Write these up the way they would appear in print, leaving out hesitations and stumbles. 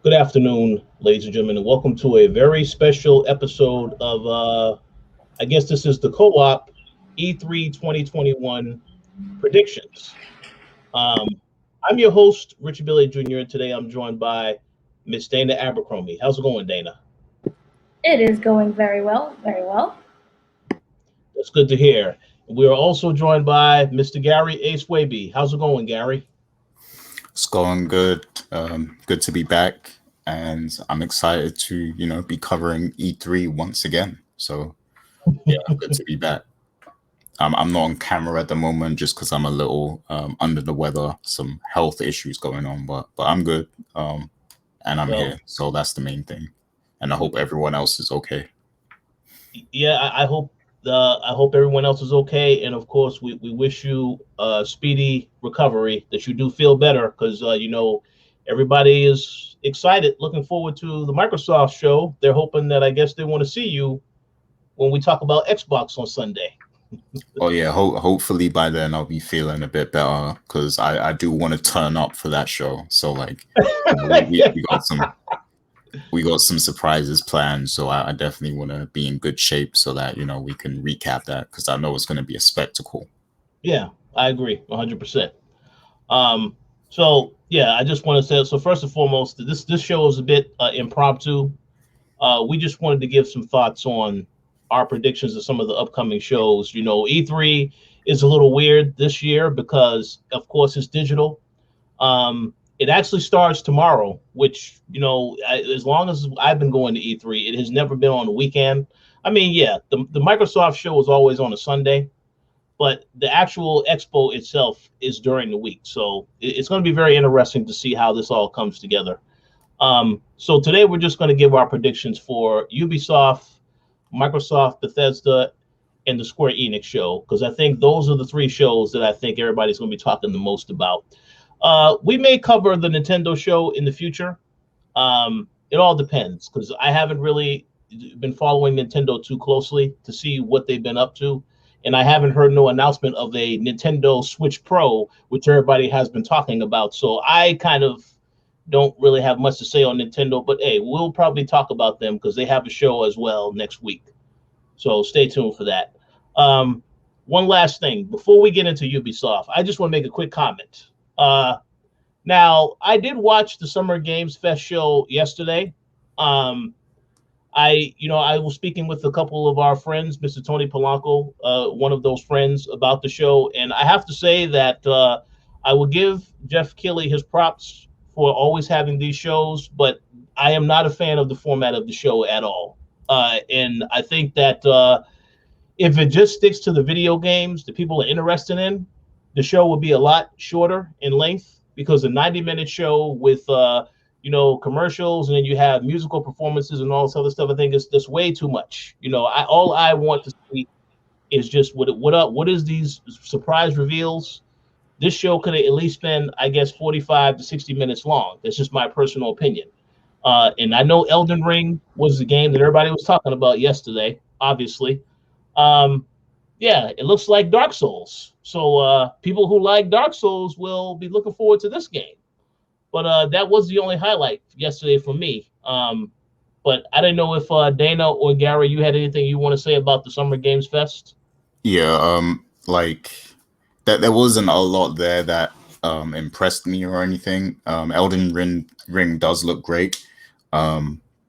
Good afternoon, ladies and gentlemen, and welcome to a very special episode of, I guess this is the co-op E3 2021 predictions. Um, I'm your host, Richard Billy Jr., and today I'm joined by Miss Dana Abercrombie. How's it going, Dana? It is going very well, very well. That's good to hear. We are also joined by Mr. Gary A. Swaby. How's it going, Gary? It's going good. Good to be back, and I'm excited to be covering E3 once again. So yeah, good to be back. I'm not on camera at the moment just because I'm a little under the weather, some health issues going on, but I'm good. And I'm Well, here, so that's the main thing. And I hope everyone else is okay. yeah, I hope everyone else is okay, and of course, we wish you a speedy recovery. That you do feel better, because everybody is excited, looking forward to the Microsoft show. They're hoping that I guess they want to see you when we talk about Xbox on Sunday. Oh yeah, hopefully by then I'll be feeling a bit better because I do want to turn up for that show. So like, we got some surprises planned, so I definitely want to be in good shape so that we can recap that because I know it's going to be a spectacle. Yeah, I agree 100%. So yeah, I just want to say, so first and foremost, this show is a bit impromptu. We just wanted to give some thoughts on our predictions of some of the upcoming shows. E3 is a little weird this year because, of course, it's digital. It actually starts tomorrow, which, as long as I've been going to E3, it has never been on a weekend. I mean, yeah, the Microsoft show is always on a Sunday, but the actual expo itself is during the week. So it's going to be very interesting to see how this all comes together. So today we're just going to give our predictions for Ubisoft, Microsoft, Bethesda, and the Square Enix show, because I think those are the three shows that I think everybody's going to be talking the most about. We may cover the Nintendo show in the future. It all depends, because I haven't really been following Nintendo too closely to see what they've been up to. And I haven't heard no announcement of a Nintendo Switch Pro, which everybody has been talking about. So I kind of don't really have much to say on Nintendo, but hey, we'll probably talk about them because they have a show as well next week. So stay tuned for that. Um, One last thing before we get into Ubisoft, I just want to make a quick comment. Now, I did watch the Summer Games Fest show yesterday. Um, I was speaking with a couple of our friends, Mr. Tony Polanco, one of those friends, about the show, and I have to say that I will give Jeff Keighley his props for always having these shows, but I am not a fan of the format of the show at all. And I think that if it just sticks to the video games that people are interested in, the show would be a lot shorter in length, because a 90-minute show with commercials, and then you have musical performances and all this other stuff, I think it's just way too much. All I want to see is just what is these surprise reveals. This show could have at least been, I guess, 45 to 60 minutes long. That's just my personal opinion. And I know Elden Ring was the game that everybody was talking about yesterday, obviously. Um, yeah, it looks like Dark Souls. So people who like Dark Souls will be looking forward to this game. But that was the only highlight yesterday for me. But I didn't know if Dana or Gary, you had anything you want to say about the Summer Games Fest? Yeah, like that there wasn't a lot there that impressed me or anything. Elden Ring does look great.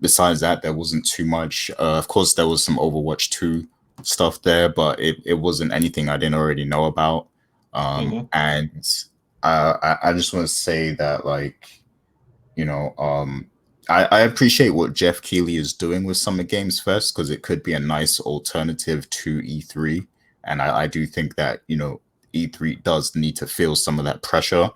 Besides that, there wasn't too much. Of course, there was some Overwatch 2 stuff there, but it wasn't anything I didn't already know about. And I just want to say that, like, you know, I appreciate what Jeff Keighley is doing with Summer Games Fest because it could be a nice alternative to E3. And I do think that, E3 does need to feel some of that pressure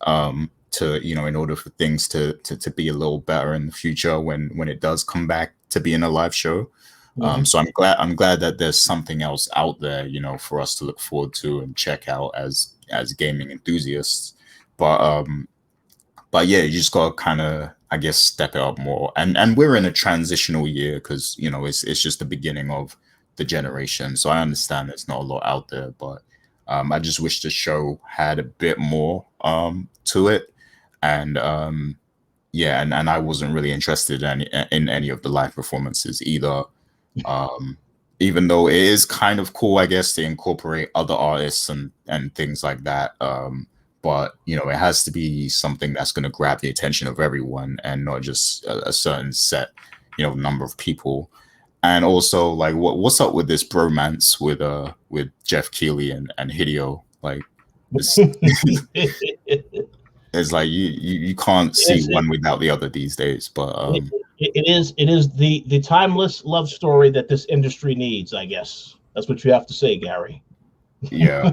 to, in order for things to be a little better in the future when it does come back to being a live show. So I'm glad that there's something else out there, for us to look forward to and check out as gaming enthusiasts. But but yeah, you just gotta kind of, I guess, step it up more. And we're in a transitional year because it's just the beginning of the generation. So I understand there's not a lot out there, but I just wish the show had a bit more to it. and yeah, and I wasn't really interested in any of the live performances either. Um, Even though it is kind of cool, I guess, to incorporate other artists and things like that. But it has to be something that's going to grab the attention of everyone and not just a certain set, number of people. And also, like, what's up with this bromance with Jeff Keighley and Hideo? Like, it's, it's like you can't see one without the other these days. But it is the timeless love story that this industry needs. I guess that's what you have to say, Gary. Yeah.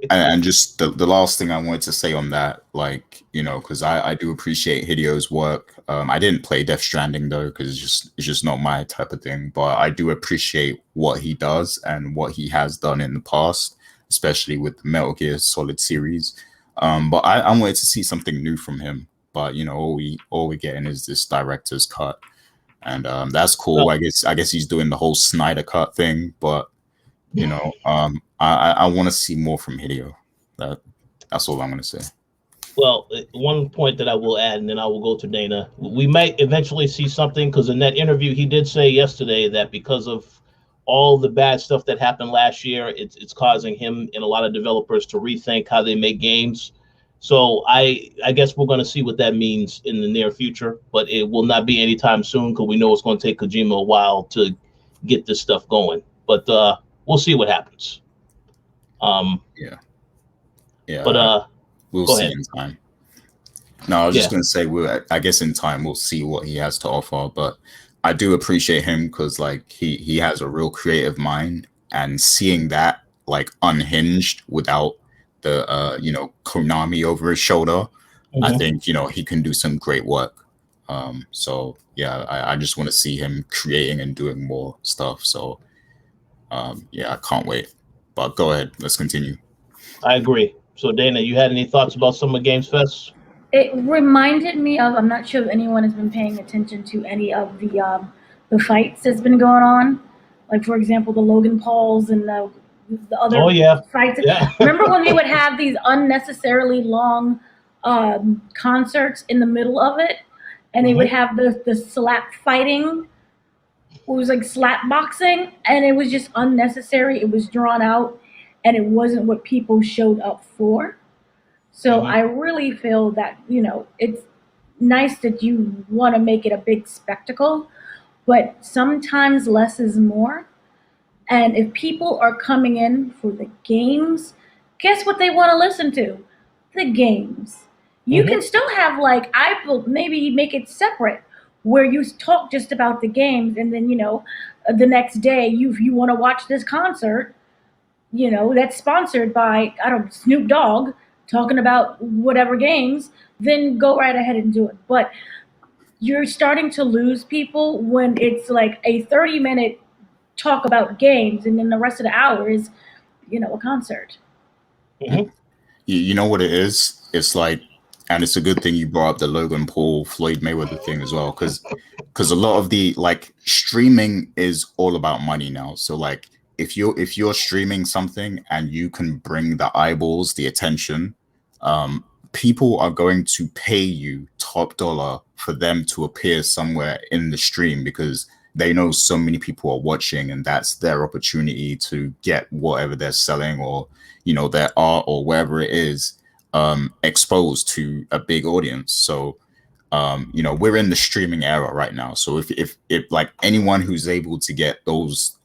And just the last thing I wanted to say on that, like, because I do appreciate Hideo's work. I didn't play Death Stranding though, because it's just not my type of thing. But I do appreciate what he does and what he has done in the past, especially with the Metal Gear Solid series. But I wanted to see something new from him. But all we're getting is this director's cut, and that's cool. Well, I guess he's doing the whole Snyder cut thing, but I want to see more from Hideo. That's all I'm going to say. Well, one point that I will add, and then I will go to Dana. We might eventually see something, because in that interview he did say yesterday that because of all the bad stuff that happened last year, it's causing him and a lot of developers to rethink how they make games. So I guess we're going to see what that means in the near future, but it will not be anytime soon, because we know it's going to take Kojima a while to get this stuff going. But we'll see what happens. Yeah. But we'll see in time. No, I was just going to say, I guess in time we'll see what he has to offer. But I do appreciate him because, like, he has a real creative mind, and seeing that, like, unhinged without the Konami over his shoulder, I think he can do some great work. So yeah, I just want to see him creating and doing more stuff. So yeah, I can't wait. But go ahead, let's continue. I agree. So Dana, you had any thoughts about Summer Games Fest? It reminded me of, I'm not sure if anyone has been paying attention to any of the fights that's been going on. Like, for example, the Logan Pauls and the other fights. Yeah. Remember when they would have these unnecessarily long concerts in the middle of it? And they would have the slap fighting. It was like slap boxing, and it was just unnecessary. It was drawn out, and it wasn't what people showed up for. So I really feel that, it's nice that you want to make it a big spectacle, but sometimes less is more. And if people are coming in for the games, guess what they want to listen to? The games. You can still have, like, I will maybe make it separate where you talk just about the games, and then, the next day you want to watch this concert, that's sponsored by, I don't know, Snoop Dogg, talking about whatever games, then go right ahead and do it. But you're starting to lose people when it's like a 30-minute talk about games, and then the rest of the hour is, a concert. You know what it is? It's like, and it's a good thing you brought up the Logan Paul Floyd Mayweather thing as well, because a lot of the, like, streaming is all about money now. So, like, if you're streaming something and you can bring the eyeballs, the attention, people are going to pay you top dollar for them to appear somewhere in the stream, because they know so many people are watching, and that's their opportunity to get whatever they're selling, or their art or wherever it is, exposed to a big audience. So we're in the streaming era right now. So if like anyone who's able to get those,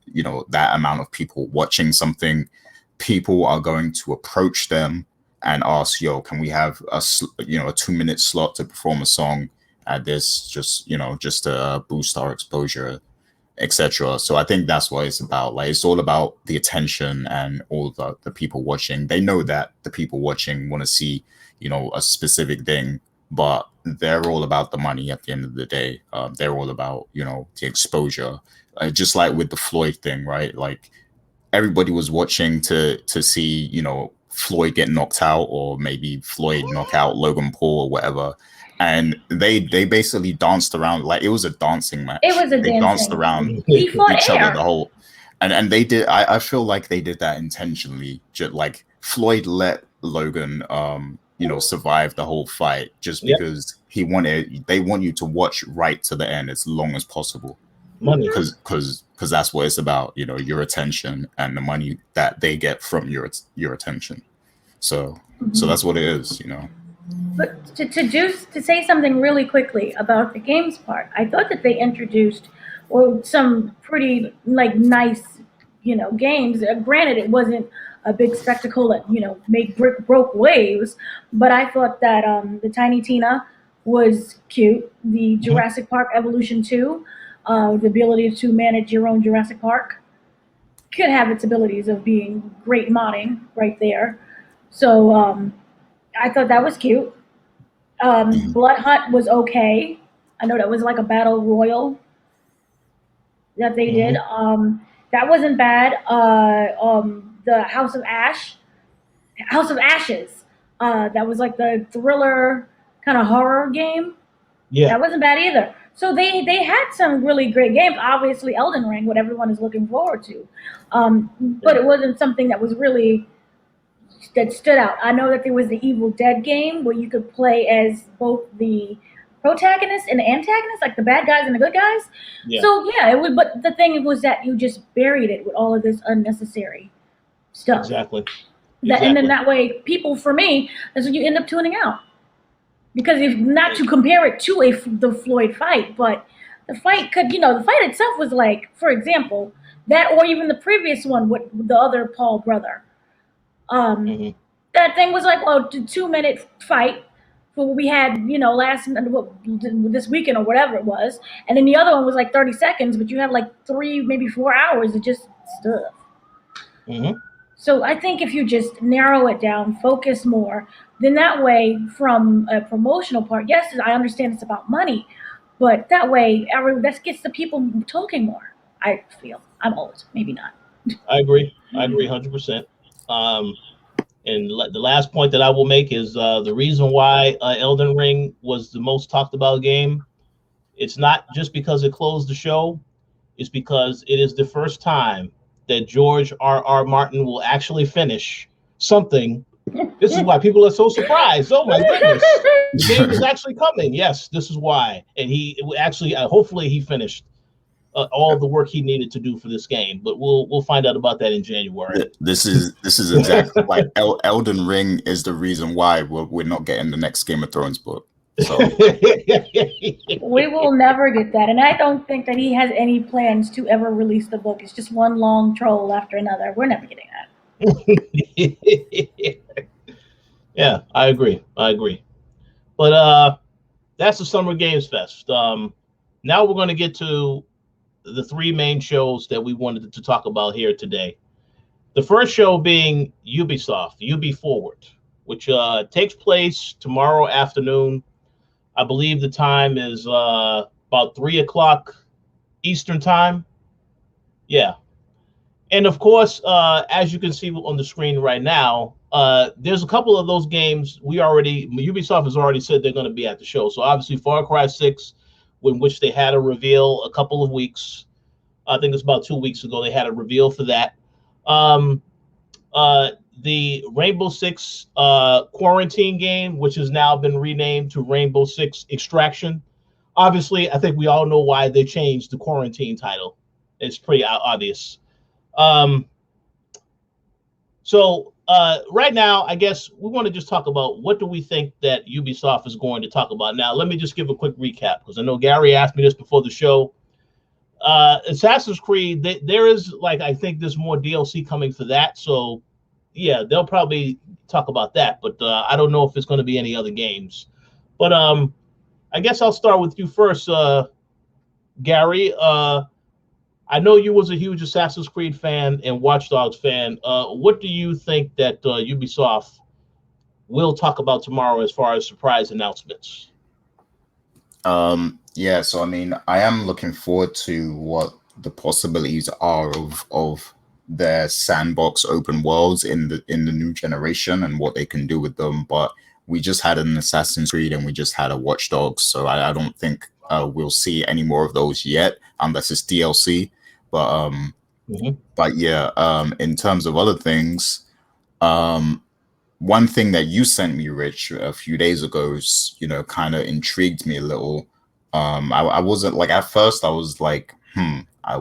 that amount of people watching something, people are going to approach them and ask, yo, can we have a 2-minute slot to perform a song at this, just to boost our exposure, etc. So I think that's what it's about. Like, it's all about the attention, and all the people watching. They know that the people watching want to see, a specific thing, but they're all about the money at the end of the day. They're all about, the exposure. Just like with the Floyd thing, right? Like, everybody was watching to see, Floyd get knocked out, or maybe Floyd knock out Logan Paul or whatever. And they basically danced around, like, it was a dancing match. It was a They danced around each other the whole, and they did. I feel like they did that intentionally. Just like Floyd let Logan, survive the whole fight, just Yep. because they want you to watch right to the end as long as possible. Money. Because that's what it's about, your attention and the money that they get from your attention. So that's what it is. But to say something really quickly about the games part, I thought that they introduced some pretty nice games. Granted, it wasn't a big spectacle that broke waves, but I thought that the Tiny Tina was cute. The Jurassic Park Evolution 2, the ability to manage your own Jurassic Park, could have its abilities of being great modding right there. So I thought that was cute. Blood Hunt was okay. I know that was like a battle royal that they did. That wasn't bad. The House of Ashes. That was like the thriller kind of horror game. Yeah. That wasn't bad either. So they had some really great games. Obviously, Elden Ring, what everyone is looking forward to, but it wasn't something that was really that stood out. I know that there was the Evil Dead game where you could play as both the protagonist and the antagonist, like the bad guys and the good guys. Yeah. So yeah, it was. But the thing was that you just buried it with all of this unnecessary stuff. Exactly. And then that way, people, for me, that's when you end up tuning out. Because if not to compare it to the Floyd fight, but the fight the fight itself was like, for example, that or even the previous one with the other Paul brother. That thing was like, well, a 2-minute fight for what we had, this weekend or whatever it was, and then the other one was like 30 seconds, but you had like 3, maybe 4 hours of just stuff. So I think if you just narrow it down, focus more, then that way, from a promotional part, yes, I understand it's about money, but that way, that gets the people talking more. I feel I'm old, maybe not. I agree 100%. And the last point that I will make is the reason why Elden Ring was the most talked about game. It's not just because it closed the show. It's because it is the first time that George R.R. Martin will actually finish something. This is why people are so surprised. Oh my goodness, the game is actually coming. Yes, this is why. And he actually, hopefully, he finished all the work he needed to do for this game. But we'll find out about that in January. This is exactly like Elden Ring is the reason why we're not getting the next Game of Thrones book. So. We will never get that, and I don't think that he has any plans to ever release the book. It's just one long troll after another. We're never getting that. Yeah, I agree. But that's the Summer Games Fest. Now we're going to get to the 3 main shows that we wanted to talk about here today. The first show being Ubisoft, UB Forward, which takes place tomorrow afternoon. I believe the time is about 3:00 Eastern time. Yeah. And of course, as you can see on the screen right now, there's a couple of those games Ubisoft has already said they're going to be at the show. So obviously Far Cry 6, in which they had a reveal a couple of weeks. I think it's about 2 weeks ago. They had a reveal for that. The Rainbow Six Quarantine game, which has now been renamed to Rainbow Six Extraction. Obviously, I think we all know why they changed the Quarantine title. It's pretty obvious. So right now, I guess we want to just talk about what do we think that Ubisoft is going to talk about. Now, let me just give a quick recap, because I know Gary asked me this before the show. Assassin's Creed, there is, I think there's more DLC coming for that. So, yeah, they'll probably talk about that. But I don't know if it's going to be any other games. But I guess I'll start with you first, Gary. I know you was a huge Assassin's Creed fan and Watch Dogs fan. What do you think that Ubisoft will talk about tomorrow as far as surprise announcements? Yeah, so I mean, I am looking forward to what the possibilities are of their sandbox open worlds in the new generation and what they can do with them. But we just had an Assassin's Creed and we just had a Watch Dogs, so I don't think we'll see any more of those yet, unless it's DLC. But yeah, in terms of other things, one thing that you sent me, Rich, a few days ago, kind of intrigued me a little. I wasn't like at first I was like,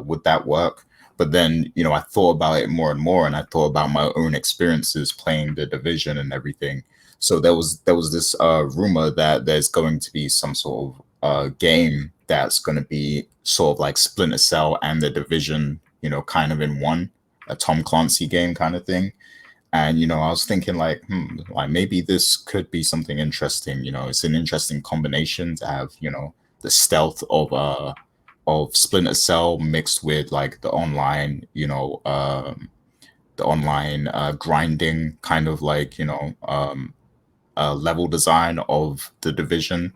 would that work? But then, I thought about it more and more, and I thought about my own experiences playing the Division and everything. So there was this rumor that there's going to be some sort of game that's going to be sort of like Splinter Cell and the Division, kind of in one, a Tom Clancy game kind of thing. And I was thinking like, like maybe this could be something interesting. It's an interesting combination to have, the stealth of Splinter Cell mixed with like the online, grinding kind of like, level design of the Division.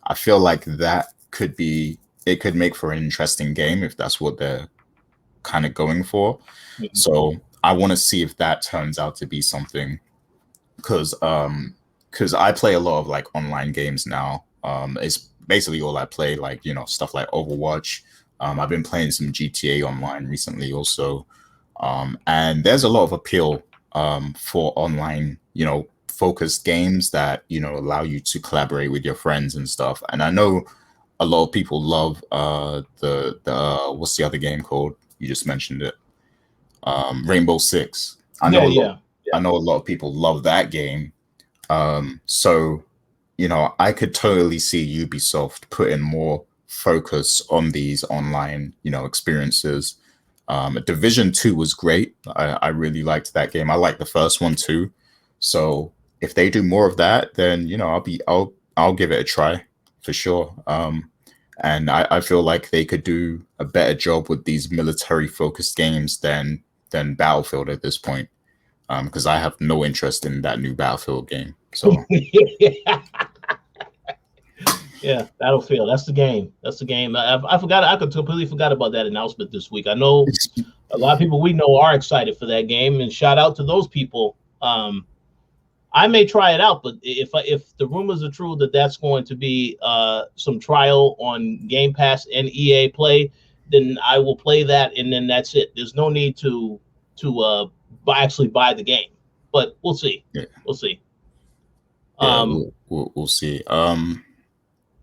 I feel like it could make for an interesting game if that's what they're kind of going for. Mhm. So I want to see if that turns out to be something, because I play a lot of like online games now. It's basically all I play, like stuff like Overwatch. I've been playing some GTA Online recently also, and there's a lot of appeal for online focused games that allow you to collaborate with your friends and stuff. And I know a lot of people love the what's the other game called? You just mentioned it. Rainbow Six. Yeah. I know a lot of people love that game. So, I could totally see Ubisoft putting more focus on these online, experiences. Division 2 was great. I really liked that game. I liked the first one too. So if they do more of that, then I'll give it a try for sure. And I feel like they could do a better job with these military focused games than Battlefield at this point, because I have no interest in that new Battlefield game. So Yeah, Battlefield. That's the game. I forgot. I completely forgot about that announcement this week. I know a lot of people we know are excited for that game, and shout out to those people. I may try it out, but if the rumors are true that that's going to be some trial on Game Pass and EA Play, then I will play that, and then that's it. There's no need to actually buy the game, but we'll see. Yeah. We'll see. Yeah, we'll see.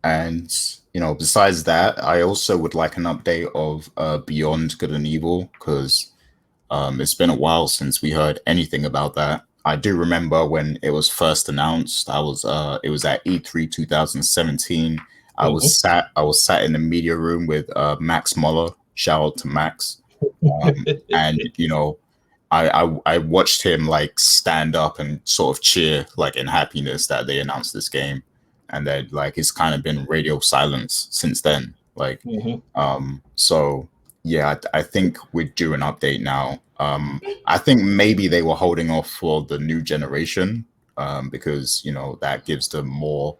And besides that, I also would like an update of Beyond Good and Evil, because it's been a while since we heard anything about that. I do remember when it was first announced. It was at E3 2017. I was sat in the media room with Max Muller. Shout out to Max. And I watched him like stand up and sort of cheer like in happiness that they announced this game, and then like it's kind of been radio silence since then. Like, so yeah, I think we're due an update now. I think maybe they were holding off for the new generation, because that gives them more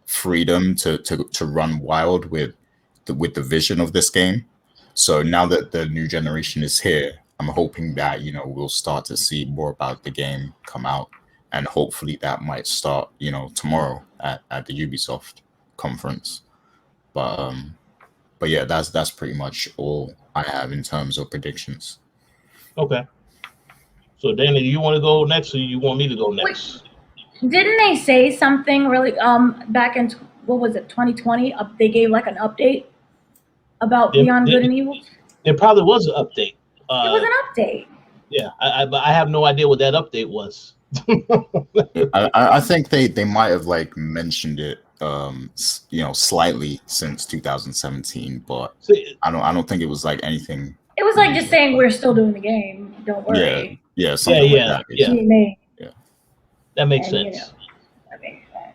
freedom to run wild with the vision of this game. So now that the new generation is here, I'm hoping that we'll start to see more about the game come out, and hopefully that might start tomorrow at the Ubisoft conference. But yeah, that's pretty much all I have in terms of predictions. Okay. So Danny, do you want to go next, or you want me to go next? Didn't they say something really back in what was it, 2020? They gave like an update about Beyond Good and Evil. There probably was an update. It was an update. Yeah, but I have no idea what that update was. I think they might have like mentioned it slightly since 2017, but I don't think it was like anything. It was like just saying we're still doing the game. Don't worry. Yeah, something like that. Yeah. That makes sense. That makes sense.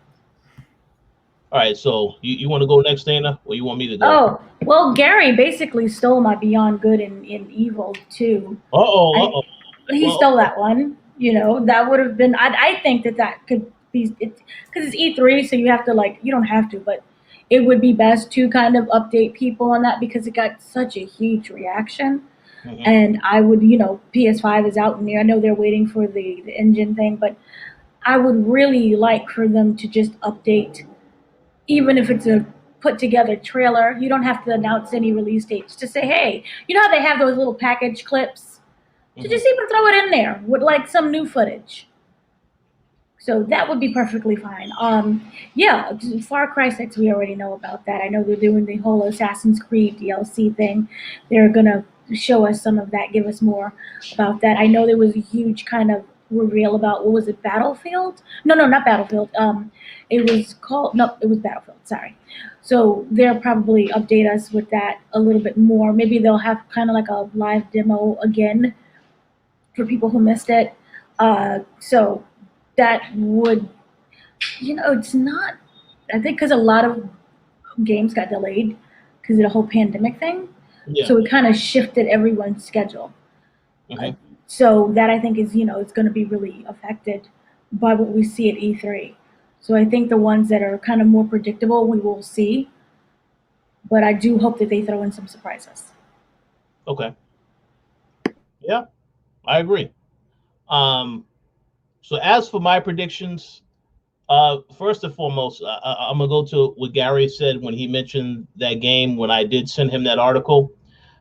All right, so you want to go next, Dana, or you want me to go? Oh, well, Gary basically stole my Beyond Good and Evil too. He stole that one. That would have been. I think that could be because it's E3, so you have to you don't have to, but it would be best to kind of update people on that because it got such a huge reaction. Mm-hmm. And I would, PS5 is out, and I know they're waiting for the engine thing, but I would really like for them to just update, even if it's a put together trailer. You don't have to announce any release dates. Just say, hey, you know how they have those little package clips? So just even throw it in there with like some new footage. So that would be perfectly fine. Yeah, Far Cry 6, we already know about that. I know they're doing the whole Assassin's Creed DLC thing. They're gonna show us some of that, give us more about that. I know there was a huge kind of reveal about what was it, Battlefield? No, no, not Battlefield. It was called no, it was Battlefield. Sorry. So they'll probably update us with that a little bit more. Maybe they'll have kind of like a live demo again for people who missed it. So that would, it's not, I think because a lot of games got delayed because of the whole pandemic thing. Yeah. So it kind of shifted everyone's schedule. Mhm. So that I think is, it's going to be really affected by what we see at E3. So I think the ones that are kind of more predictable, we will see. But I do hope that they throw in some surprises. Okay. Yeah, I agree. So as for my predictions, first and foremost, I'm gonna go to what Gary said when he mentioned that game. When I did send him that article,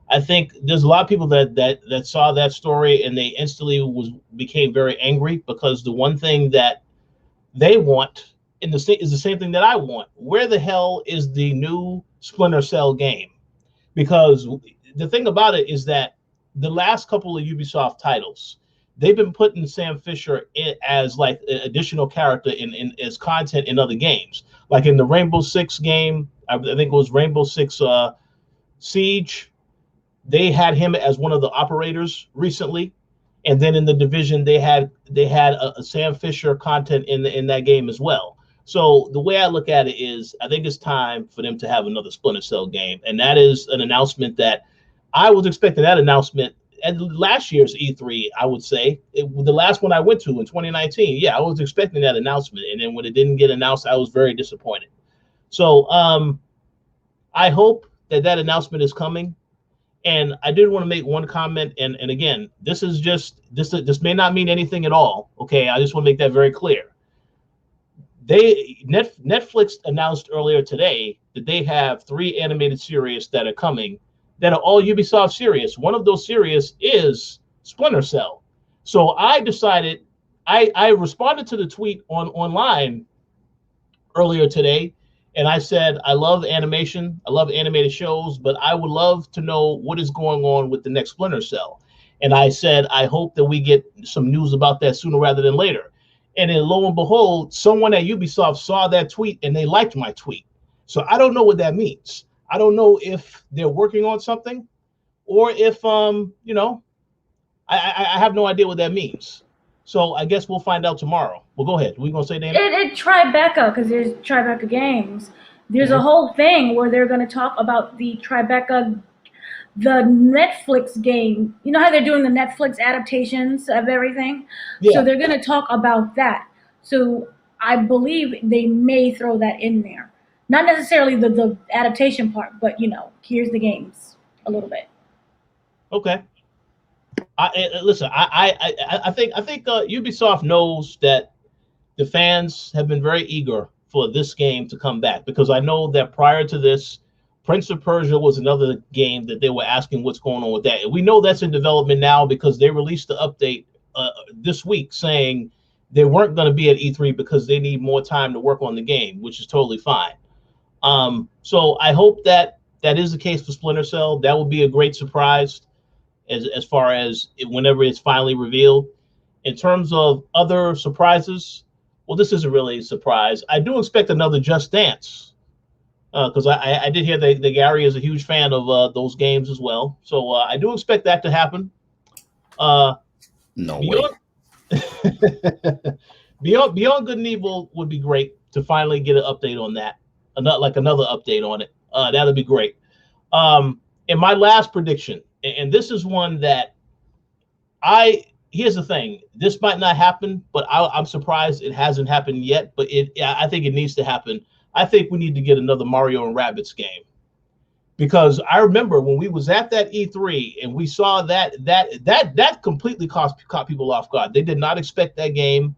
I think there's a lot of people that saw that story and they instantly became very angry because the one thing that they want in the state is the same thing that I want. Where the hell is the new Splinter Cell game? Because the thing about it is that the last couple of Ubisoft titles, they've been putting Sam Fisher in as like an additional character in as content in other games. Like in the Rainbow Six game, I think it was Rainbow Six Siege. They had him as one of the operators recently, and then in the Division they had a Sam Fisher content in that game as well. So the way I look at it is, I think it's time for them to have another Splinter Cell game, and that is an announcement that I was expecting that announcement at last year's E3. I would say the last one I went to in 2019. Yeah, I was expecting that announcement, and then when it didn't get announced, I was very disappointed. So I hope that announcement is coming. And I did want to make one comment, and again, this is just this may not mean anything at all. Okay, I just want to make that very clear. Netflix announced earlier today that they have 3 animated series that are coming that are all Ubisoft series. One of those series is Splinter Cell. So I decided, I responded to the tweet online earlier today, and I said, I love animation, I love animated shows, but I would love to know what is going on with the next Splinter Cell. And I said, I hope that we get some news about that sooner rather than later. And then lo and behold, someone at Ubisoft saw that tweet and they liked my tweet. So I don't know what that means. I don't know if they're working on something or if, I have no idea what that means. So I guess we'll find out tomorrow. Well, go ahead. We're going to say that? It Tribeca, because there's Tribeca Games. There's a whole thing where they're going to talk about the Tribeca, the Netflix game. You know how they're doing the Netflix adaptations of everything? Yeah. So they're going to talk about that. So I believe they may throw that in there. Not necessarily the adaptation part, but, here's the games a little bit. Okay. Listen. I think Ubisoft knows that the fans have been very eager for this game to come back, because I know that prior to this, Prince of Persia was another game that they were asking what's going on with that. And we know that's in development now because they released the update this week saying they weren't going to be at E3 because they need more time to work on the game, which is totally fine. So I hope that is the case for Splinter Cell. That would be a great surprise as far as whenever it's finally revealed. In terms of other surprises, well, this isn't really a surprise. I do expect another Just Dance, because I did hear that Gary is a huge fan of those games as well. So I do expect that to happen. No way. Beyond Good and Evil would be great to finally get an update on that. Another update on it. That'd be great. And my last prediction, and this is one that here's the thing. This might not happen, but I'm surprised it hasn't happened yet. But I think it needs to happen. I think we need to get another Mario and Rabbids game, because I remember when we was at that E3 and we saw that completely caught people off guard. They did not expect that game.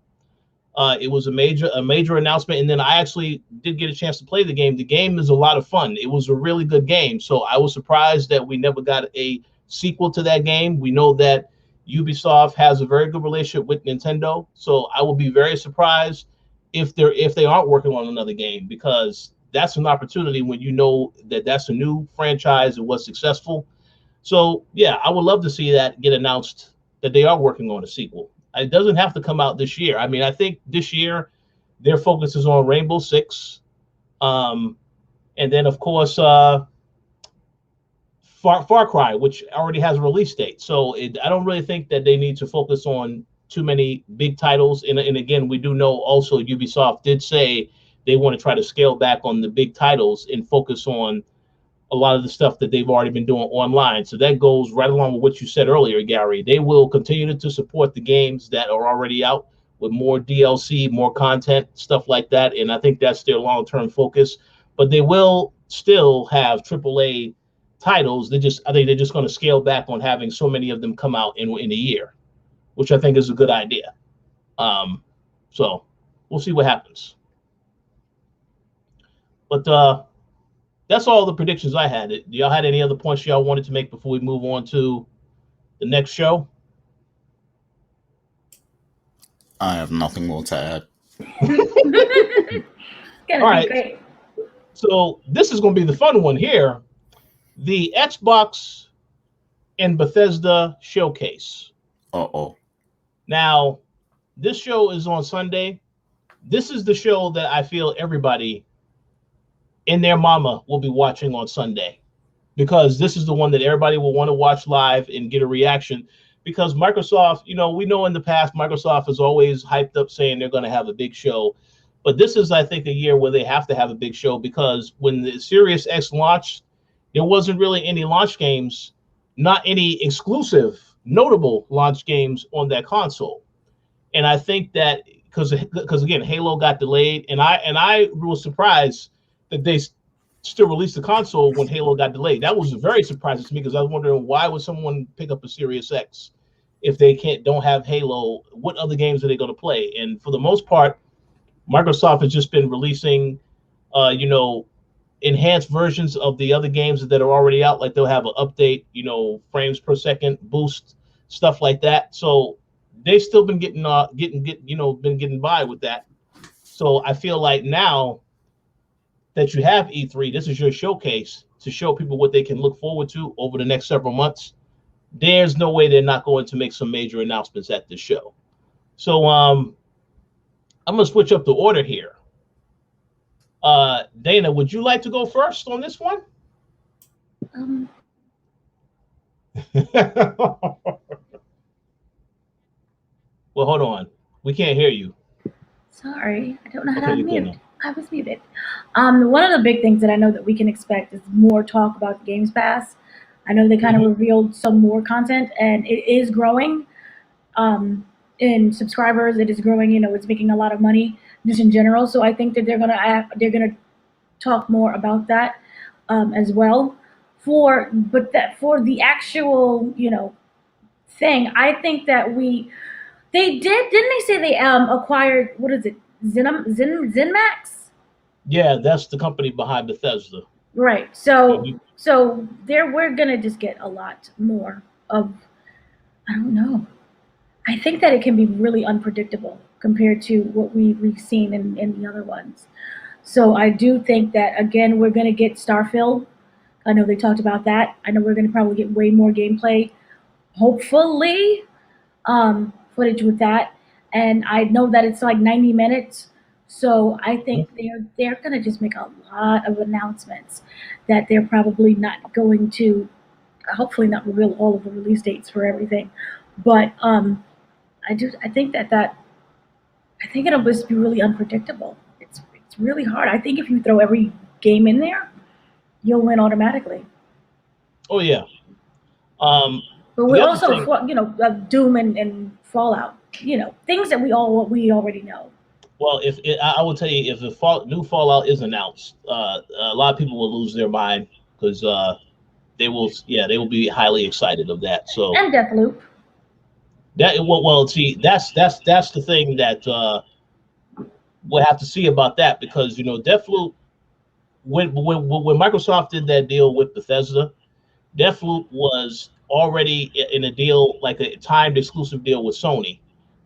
It was a major announcement, and then I actually did get a chance to play the game. The game is a lot of fun. It was a really good game, so I was surprised that we never got a sequel to that game. We know that Ubisoft has a very good relationship with Nintendo, so I will be very surprised if they aren't working on another game, because that's an opportunity when you know that that's a new franchise and was successful. So yeah, I would love to see that get announced, that they are working on a sequel. It doesn't have to come out this year. I mean, I think this year their focus is on Rainbow Six, and then of course Far Cry, which already has a release date. So I don't really think that they need to focus on too many big titles. And again, we do know also Ubisoft did say they want to try to scale back on the big titles and focus on a lot of the stuff that they've already been doing online. So that goes right along with what you said earlier, Gary. They will continue to support the games that are already out with more DLC, more content, stuff like that. And I think that's their long-term focus. But they will still have AAA titles. I think they're just going to scale back on having so many of them come out in a year, which I think is a good idea. So we'll see what happens. But that's all the predictions I had. Do y'all had any other points y'all wanted to make before we move on to the next show? I have nothing more to add. All right. Great. So this is going to be the fun one here. The Xbox and Bethesda showcase. Uh-oh. Now, this show is on Sunday. This is the show that I feel everybody and their mama will be watching on Sunday, because this is the one that everybody will want to watch live and get a reaction, because Microsoft, we know in the past, Microsoft has always hyped up saying they're going to have a big show. But this is, I think, a year where they have to have a big show, because when the Series X launched, there wasn't really any launch games, not any exclusive, notable launch games on that console. And I think that because again, Halo got delayed, and I was surprised that they still released the console when Halo got delayed. That was very surprising to me, because I was wondering, why would someone pick up a Series X if they don't have Halo? What other games are they going to play? And for the most part, Microsoft has just been releasing, enhanced versions of the other games that are already out. Like they'll have an update, frames per second boost, stuff like that. So they've still been getting by with that. So I feel like now that you have E3, this is your showcase to show people what they can look forward to over the next several months. There's no way they're not going to make some major announcements at this show. So I'm going to switch up the order here. Dana, would you like to go first on this one? Well, hold on. We can't hear you. Sorry, I don't know how to unmute. I was muted. One of the big things that I know that we can expect is more talk about the Games Pass. I know they kind of revealed some more content, and it is growing in subscribers. It is growing. It's making a lot of money just in general. So I think that they're gonna talk more about that as well. For the actual thing, I think that didn't they say they acquired, what is it, ZeniMax? Yeah, that's the company behind Bethesda. Right. So we're gonna just get a lot more of, I don't know. I think that it can be really unpredictable compared to what we've seen in the other ones. So I do think that, again, we're gonna get Starfield. I know they talked about that. I know we're gonna probably get way more gameplay, hopefully, footage with that. And I know that it's like 90 minutes. So I think they're going to just make a lot of announcements that they're probably not going to, hopefully not reveal all of the release dates for everything. But I think it'll just be really unpredictable. It's really hard. I think if you throw every game in there, you'll win automatically. Oh yeah. But we also, Doom and Fallout, things that we already know. Well, I will tell you, if the new Fallout is announced, a lot of people will lose their mind, because they will be highly excited of that. So, and Deathloop. See, that's the thing that we'll have to see about that, because Deathloop, when Microsoft did that deal with Bethesda, Deathloop was already in a deal, like a timed exclusive deal with Sony.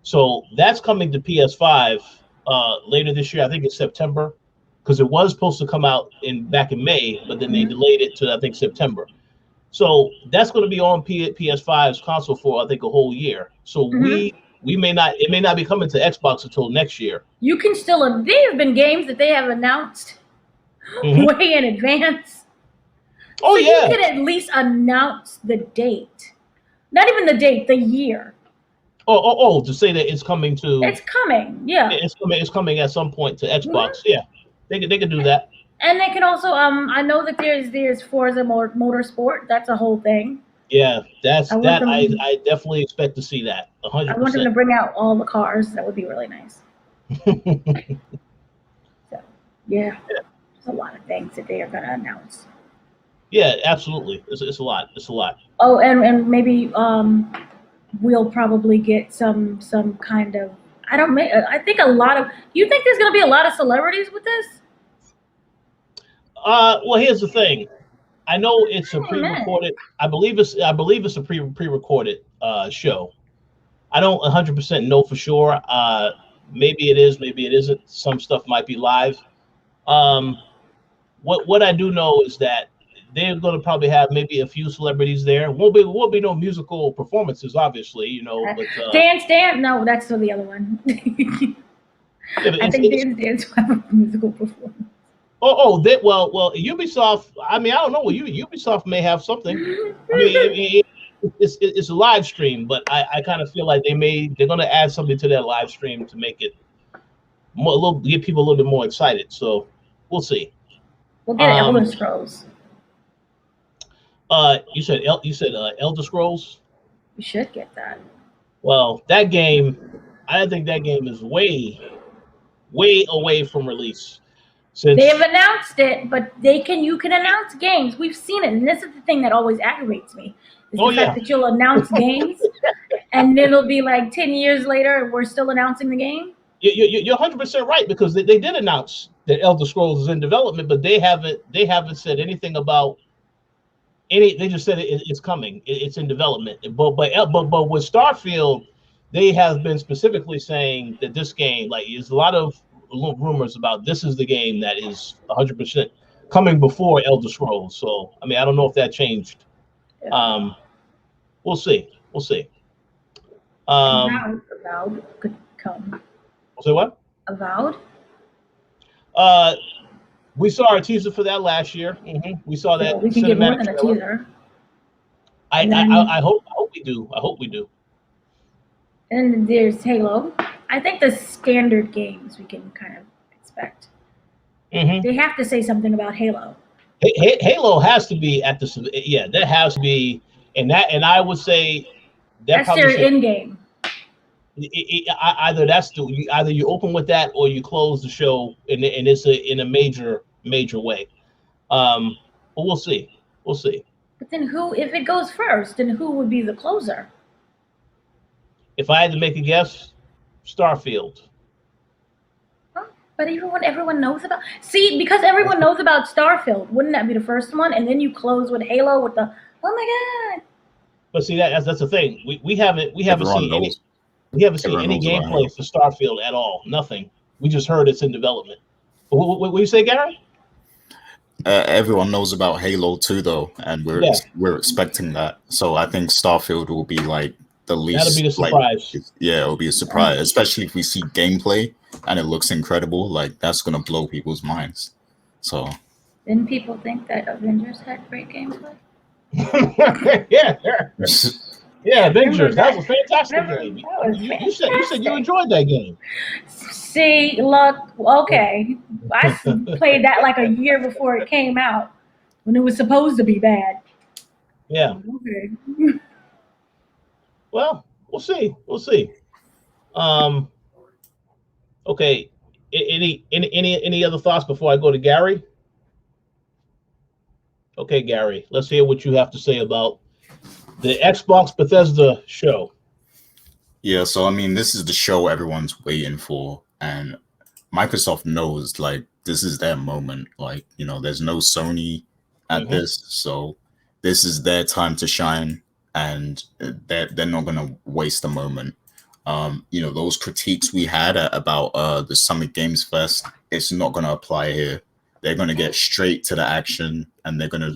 So that's coming to PS5 later this year. I think it's September, because it was supposed to come out back in May, but then they delayed it to I think September. So that's going to be on PS5's console for I think a whole year. So we may not, it may not be coming to Xbox until next year. You can still, there have been games that they have announced way in advance. Oh, so yeah. You could at least announce the date. Not even the date, the year. Oh, to say that it's coming to... It's coming, yeah. It's coming at some point to Xbox. Yeah, they could do that. And they can also, I know that there's Forza Motorsport. That's a whole thing. Yeah, I definitely expect to see that. 100%. I want them to bring out all the cars. That would be really nice. So, yeah, there's a lot of things that they are going to announce. Yeah, absolutely. It's a lot. It's a lot. Oh, and maybe we'll probably get some kind of, I think a lot of, you think there's going to be a lot of celebrities with this? Well, here's the thing. I know it's a pre-recorded. I believe it's a pre-recorded show. I don't 100% know for sure. Maybe it is, maybe it isn't. Some stuff might be live. What I do know is that they're going to probably have maybe a few celebrities there. Won't be no musical performances, obviously, you know. But Dance. No, that's the other one. I think Dance will have a musical performance. Well, Ubisoft. I mean, I don't know. Ubisoft may have something. I mean, it's a live stream, but I kind of feel like they're going to add something to that live stream to make it get people a little bit more excited. So we'll see. We'll get Elder Scrolls. You said Elder Scrolls. We should get that. Well, that game, I think that game is way away from release. Since they have announced it, but you can announce games. We've seen it, and this is the thing that always aggravates me. Is the fact that you'll announce games, and then it'll be like 10 years later, and we're still announcing the game. You're 100% right, because they did announce that Elder Scrolls is in development, but they haven't said anything about any. They just said it's coming. It's in development. But with Starfield, they have been specifically saying that this game, like, there's a lot of rumors about this is the game that is 100% coming before Elder Scrolls. So I mean, I don't know if that changed. Yeah. We'll see. Avowed could come. Say what? Avowed. We saw a teaser for that last year. We saw that. We can get more than a teaser. I hope we do. I hope we do. And there's Halo. I think the standard games we can kind of expect. They have to say something about Halo. Halo has to be at the, yeah, that has to be, and I would say that's their end game. Either you open with that or you close the show, and it's in a major way. But we'll see. But then if it goes first, then who would be the closer? If I had to make a guess, Starfield. But even when everyone knows about, because everyone knows about Starfield, wouldn't that be the first one? And then you close with Halo with the, oh my god. But see, that's the thing. We haven't seen any gameplay for Starfield at all. Nothing. We just heard it's in development. What you say, Gary? Everyone knows about Halo 2 though, and we're expecting that. So I think Starfield will be like the least. That'll be a surprise. It'll be a surprise, especially if we see gameplay and it looks incredible. Like, that's gonna blow people's minds. So. Didn't people think that Avengers had great gameplay? Yeah, Avengers. That was a fantastic game. You said you enjoyed that game. See, look, okay. I played that like a year before it came out, when it was supposed to be bad. Yeah. Okay. Well, we'll see. Okay. Any other thoughts before I go to Gary? Okay, Gary, let's hear what you have to say about the Xbox Bethesda show. Yeah, so I mean, this is the show everyone's waiting for, and Microsoft knows, like, this is their moment. Like, there's no Sony at this, so this is their time to shine. and they're not gonna waste a moment. Those critiques we had about the Summit Games Fest, it's not gonna apply here. They're gonna get straight to the action, and they're gonna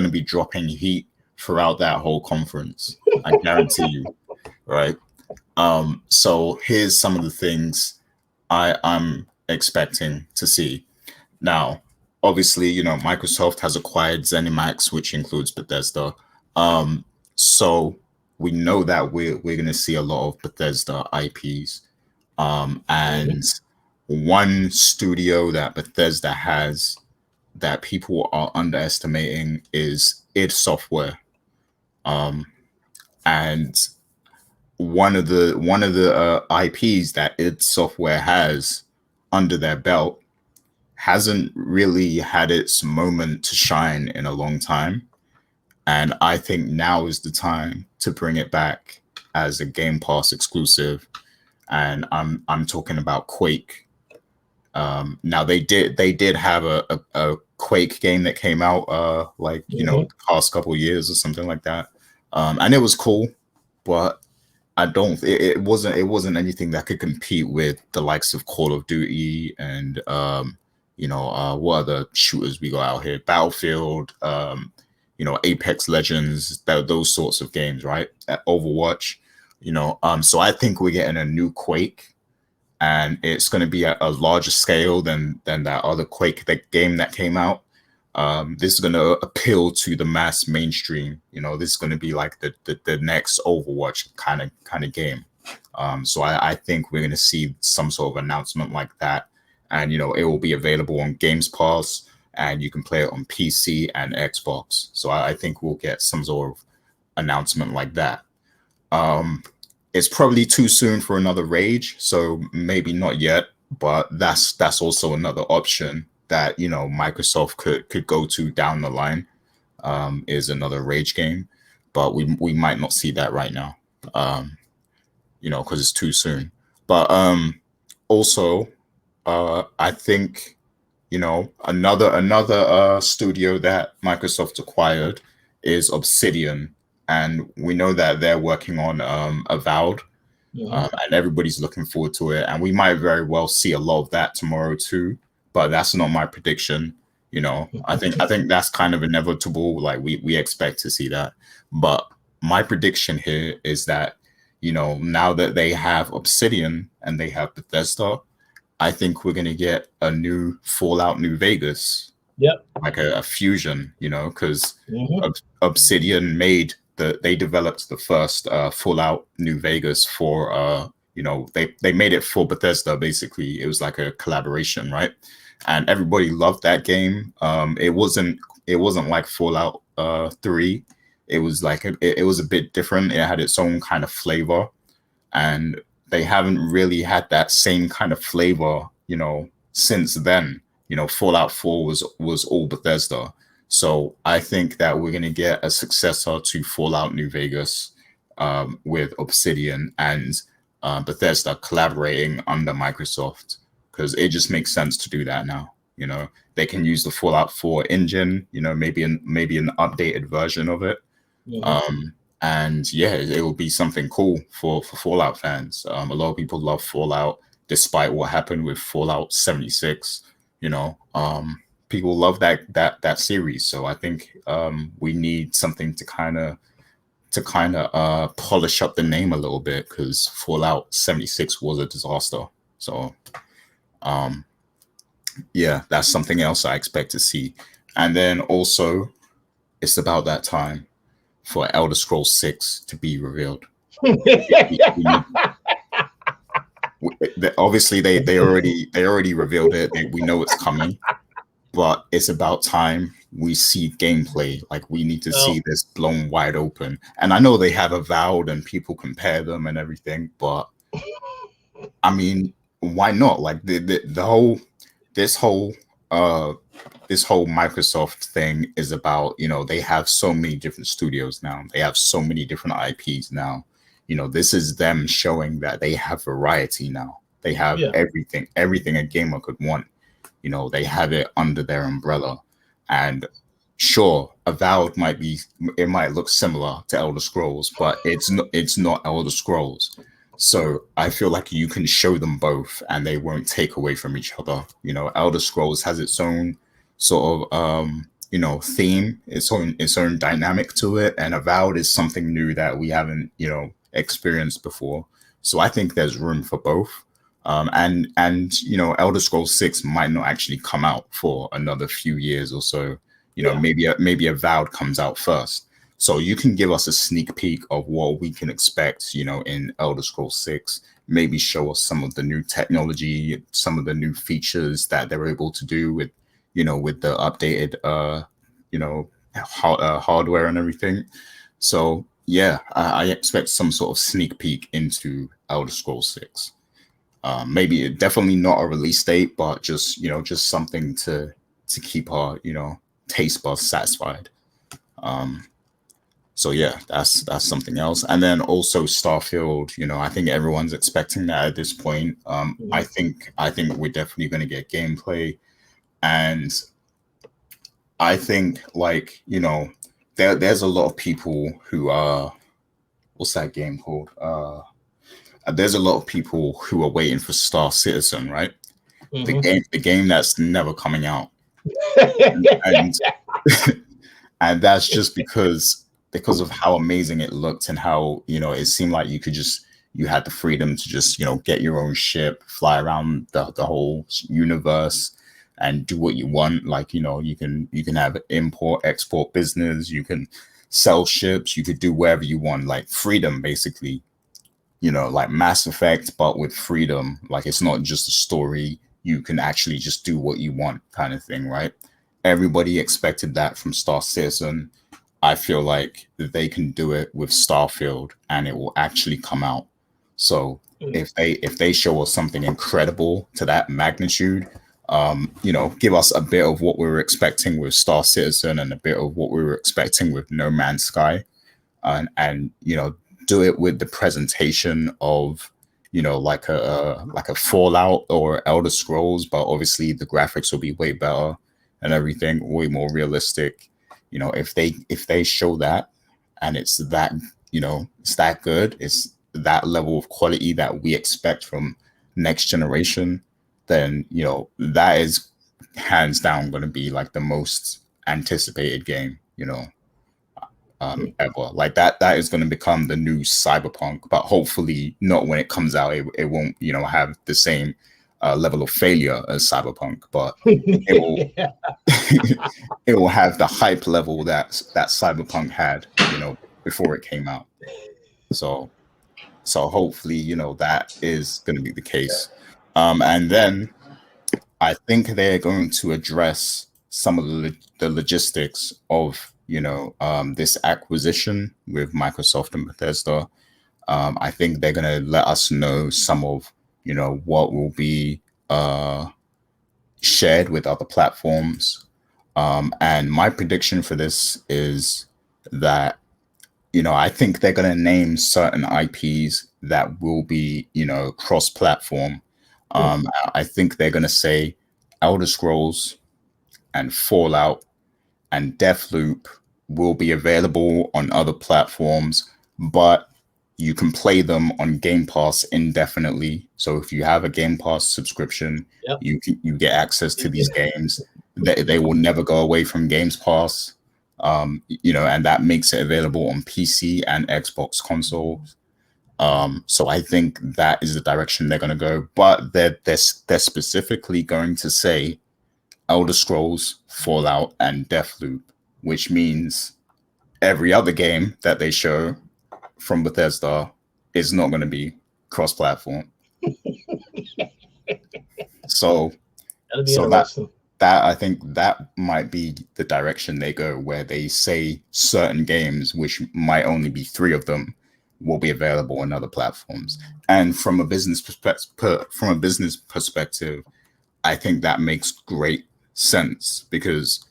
be dropping heat throughout that whole conference. I guarantee you, right? So here's some of the things I'm expecting to see. Now, obviously, Microsoft has acquired ZeniMax, which includes Bethesda. So we know that we're going to see a lot of Bethesda IPs. And one studio that Bethesda has that people are underestimating is id Software. And one of the IPs that id Software has under their belt hasn't really had its moment to shine in a long time. And I think now is the time to bring it back as a Game Pass exclusive. And I'm talking about Quake. Now they did have a Quake game that came out the past couple of years or something like that. And it was cool, but it wasn't anything that could compete with the likes of Call of Duty and what other shooters we got out here? Battlefield, Apex Legends, those sorts of games, right? Overwatch, so I think we're getting a new Quake, and it's going to be at a larger scale than that other Quake game that came out. This is going to appeal to the mass mainstream. This is going to be like the next Overwatch kind of game. So I think we're going to see some sort of announcement like that. And, it will be available on Games Pass, and you can play it on PC and Xbox. So I think we'll get some sort of announcement like that. It's probably too soon for another Rage, so maybe not yet, but that's also another option that, Microsoft could go to down the line, is another Rage game. But we might not see that right now, because it's too soon. But also, I think, another studio that Microsoft acquired is Obsidian, and we know that they're working on Avowed, and everybody's looking forward to it. And we might very well see a lot of that tomorrow too, but that's not my prediction. I think that's kind of inevitable. Like we expect to see that, but my prediction here is that now that they have Obsidian and they have Bethesda, I think we're going to get a new Fallout New Vegas. Yep. Like a fusion, because Obsidian they developed the first Fallout New Vegas for, they made it for Bethesda, basically. It was like a collaboration, right? And everybody loved that game. It wasn't like Fallout 3. It was like, it was a bit different. It had its own kind of flavor. And they haven't really had that same kind of flavor, since then. Fallout 4 was all Bethesda. So I think that we're going to get a successor to Fallout New Vegas, with Obsidian and Bethesda collaborating under Microsoft, because it just makes sense to do that now. They can use the Fallout 4 engine, maybe an updated version of it. And yeah, it will be something cool for Fallout fans. A lot of people love Fallout, despite what happened with Fallout 76. People love that series. So I think we need something to kind of polish up the name a little bit, because Fallout 76 was a disaster. So yeah, that's something else I expect to see. And then also, it's about that time for Elder Scrolls 6 to be revealed. Obviously, they already revealed it. We know it's coming, but it's about time we see gameplay. Like, we need to see this blown wide open. And I know they have Avowed and people compare them and everything, but I mean, why not? Like this whole Microsoft thing is about, they have so many different studios now. They have so many different IPs now. This is them showing that they have variety now. They have everything a gamer could want. They have it under their umbrella. And sure, Avowed might look similar to Elder Scrolls, but it's not Elder Scrolls. So I feel like you can show them both and they won't take away from each other. You know, Elder Scrolls has its own sort of theme, its own dynamic to it, and Avowed is something new that we haven't, experienced before. So I think there's room for both. And Elder Scrolls 6 might not actually come out for another few years or so. Maybe Avowed comes out first. So you can give us a sneak peek of what we can expect, in Elder Scrolls 6. Maybe show us some of the new technology, some of the new features that they're able to do with the updated hardware and everything. So yeah, I expect some sort of sneak peek into Elder Scrolls 6. Maybe definitely not a release date, but just something to keep our taste buds satisfied. So yeah, that's something else. And then also Starfield, I think everyone's expecting that at this point. I think we're definitely going to get gameplay, and I think there's a lot of people who are, what's that game called? There's a lot of people who are waiting for Star Citizen, right? The game that's never coming out, and and that's just because of how amazing it looked and how it seemed like you had the freedom to just get your own ship, fly around the whole universe, and do what you want. Like you can have import export business, you can sell ships, you could do wherever you want, like freedom basically. Like Mass Effect, but with freedom. Like it's not just a story, you can actually just do what you want kind of thing, right? Everybody expected that from Star Citizen. I feel like they can do it with Starfield and it will actually come out. So if they show us something incredible to that magnitude, give us a bit of what we were expecting with Star Citizen and a bit of what we were expecting with No Man's Sky, and do it with the presentation of like a Fallout or Elder Scrolls, but obviously the graphics will be way better and everything, way more realistic. If they show that and it's that it's that good, it's that level of quality that we expect from next generation, then that is hands down going to be like the most anticipated game ever. Like that is going to become the new Cyberpunk, but hopefully not when it comes out. It won't have the same level of failure as Cyberpunk, but it will it will have the hype level that Cyberpunk had before it came out. So hopefully that is going to be the case. And then I think they're going to address some of the logistics of this acquisition with Microsoft and Bethesda. I think they're going to let us know some of what will be shared with other platforms. And my prediction for this is that I think they're going to name certain IPs that will be cross-platform. I think they're going to say Elder Scrolls and Fallout and Deathloop will be available on other platforms, but you can play them on Game Pass indefinitely. So if you have a Game Pass subscription, you get access to these games. They will never go away from Games Pass, and that makes it available on PC and Xbox consoles. So I think that is the direction they're going to go. But they're specifically going to say Elder Scrolls, Fallout, and Deathloop, which means every other game that they show from Bethesda is not going to be cross-platform. So that I think that might be the direction they go, where they say certain games, which might only be 3 of them, will be available on other platforms. And from a business perspective, I think that makes great sense because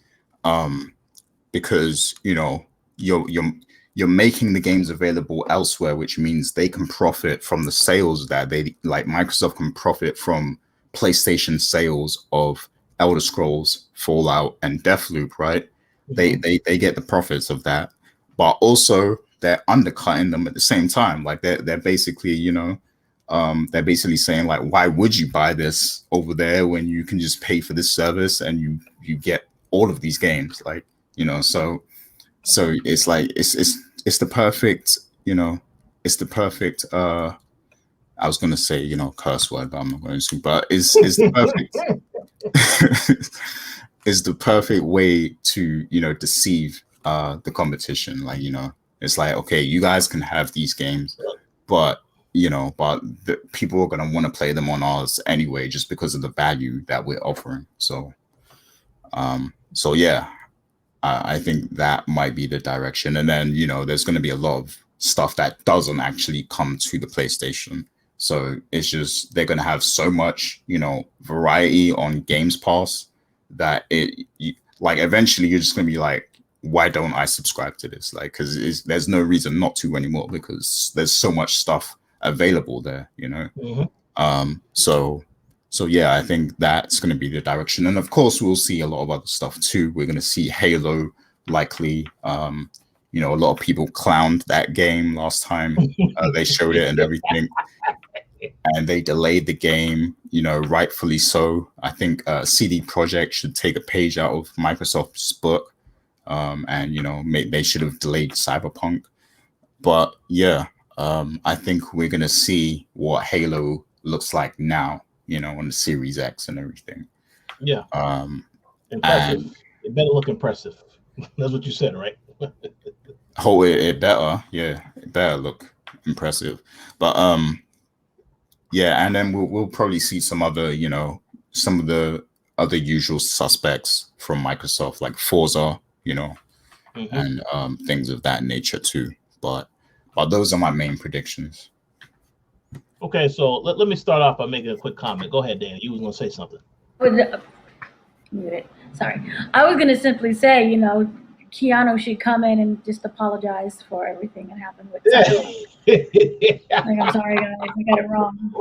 you're making the games available elsewhere, which means they can profit from the sales that Microsoft can profit from PlayStation sales of Elder Scrolls, Fallout, and Deathloop, right? They get the profits of that, but also they're undercutting them at the same time. Like they're basically, they're basically saying like, why would you buy this over there when you can just pay for this service and you get all of these games? Like, so it's like it's the perfect, it's the perfect I was gonna say, curse word, but I'm not going to, but it's the perfect is the perfect way to, deceive the competition. Like, it's like, okay, you guys can have these games, but the people are going to want to play them on ours anyway, just because of the value that we're offering. So yeah, I think that might be the direction. And then, there's going to be a lot of stuff that doesn't actually come to the PlayStation. So it's just, they're going to have so much, variety on Games Pass that eventually you're just going to be like, why don't I subscribe to this? Like, because there's no reason not to anymore, because there's so much stuff available there, So yeah, I think that's going to be the direction. And of course, we'll see a lot of other stuff too. We're going to see Halo likely. A lot of people clowned that game last time they showed it and everything. And they delayed the game, rightfully so. I think CD Projekt should take a page out of Microsoft's book, and they should have delayed Cyberpunk. But yeah, I think we're gonna see what Halo looks like now, on the Series X and everything. Yeah. Impressive. It better look impressive. That's what you said, right? It better. Yeah, it better look impressive. But yeah, and then we'll probably see some other, some of the other usual suspects from Microsoft, like Forza, and things of that nature too. But those are my main predictions. Okay, so let me start off by making a quick comment. Go ahead, Dan. You was gonna say something. Sorry, I was gonna simply say, Keanu should come in and just apologize for everything that happened with I'm sorry, guys, I got it wrong.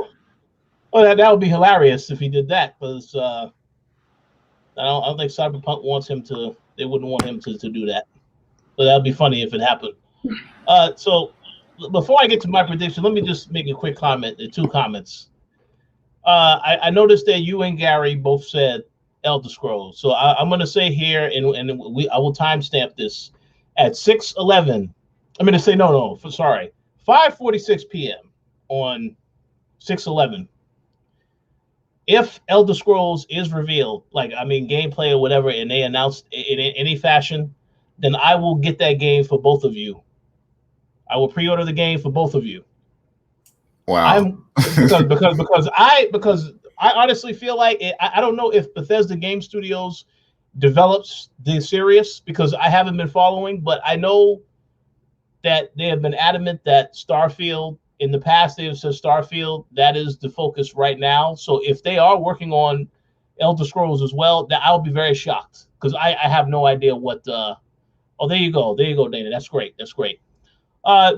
Well, that would be hilarious if he did that, because I don't think Cyberpunk wants him to. They wouldn't want him to do that. So that would be funny if it happened. So before I get to my prediction, let me just make a quick comment. 2 comments. I noticed that you and Gary both said Elder Scrolls. So I'm going to say here, and I will timestamp this at 6:11. I'm going to say sorry, 5:46 p.m. on 6:11. If Elder Scrolls is revealed, gameplay or whatever, and they announced in any fashion, then I will get that game for both of you. I will pre-order the game for both of you. Wow. Because I honestly feel like I don't know if Bethesda Game Studios develops the series, because I haven't been following, but I know that they have been adamant that Starfield, in the past they have said Starfield, that is the focus right now. So if they are working on Elder Scrolls as well, that I'll be very shocked, because I have no idea what. Oh, there you go, Dana. That's great.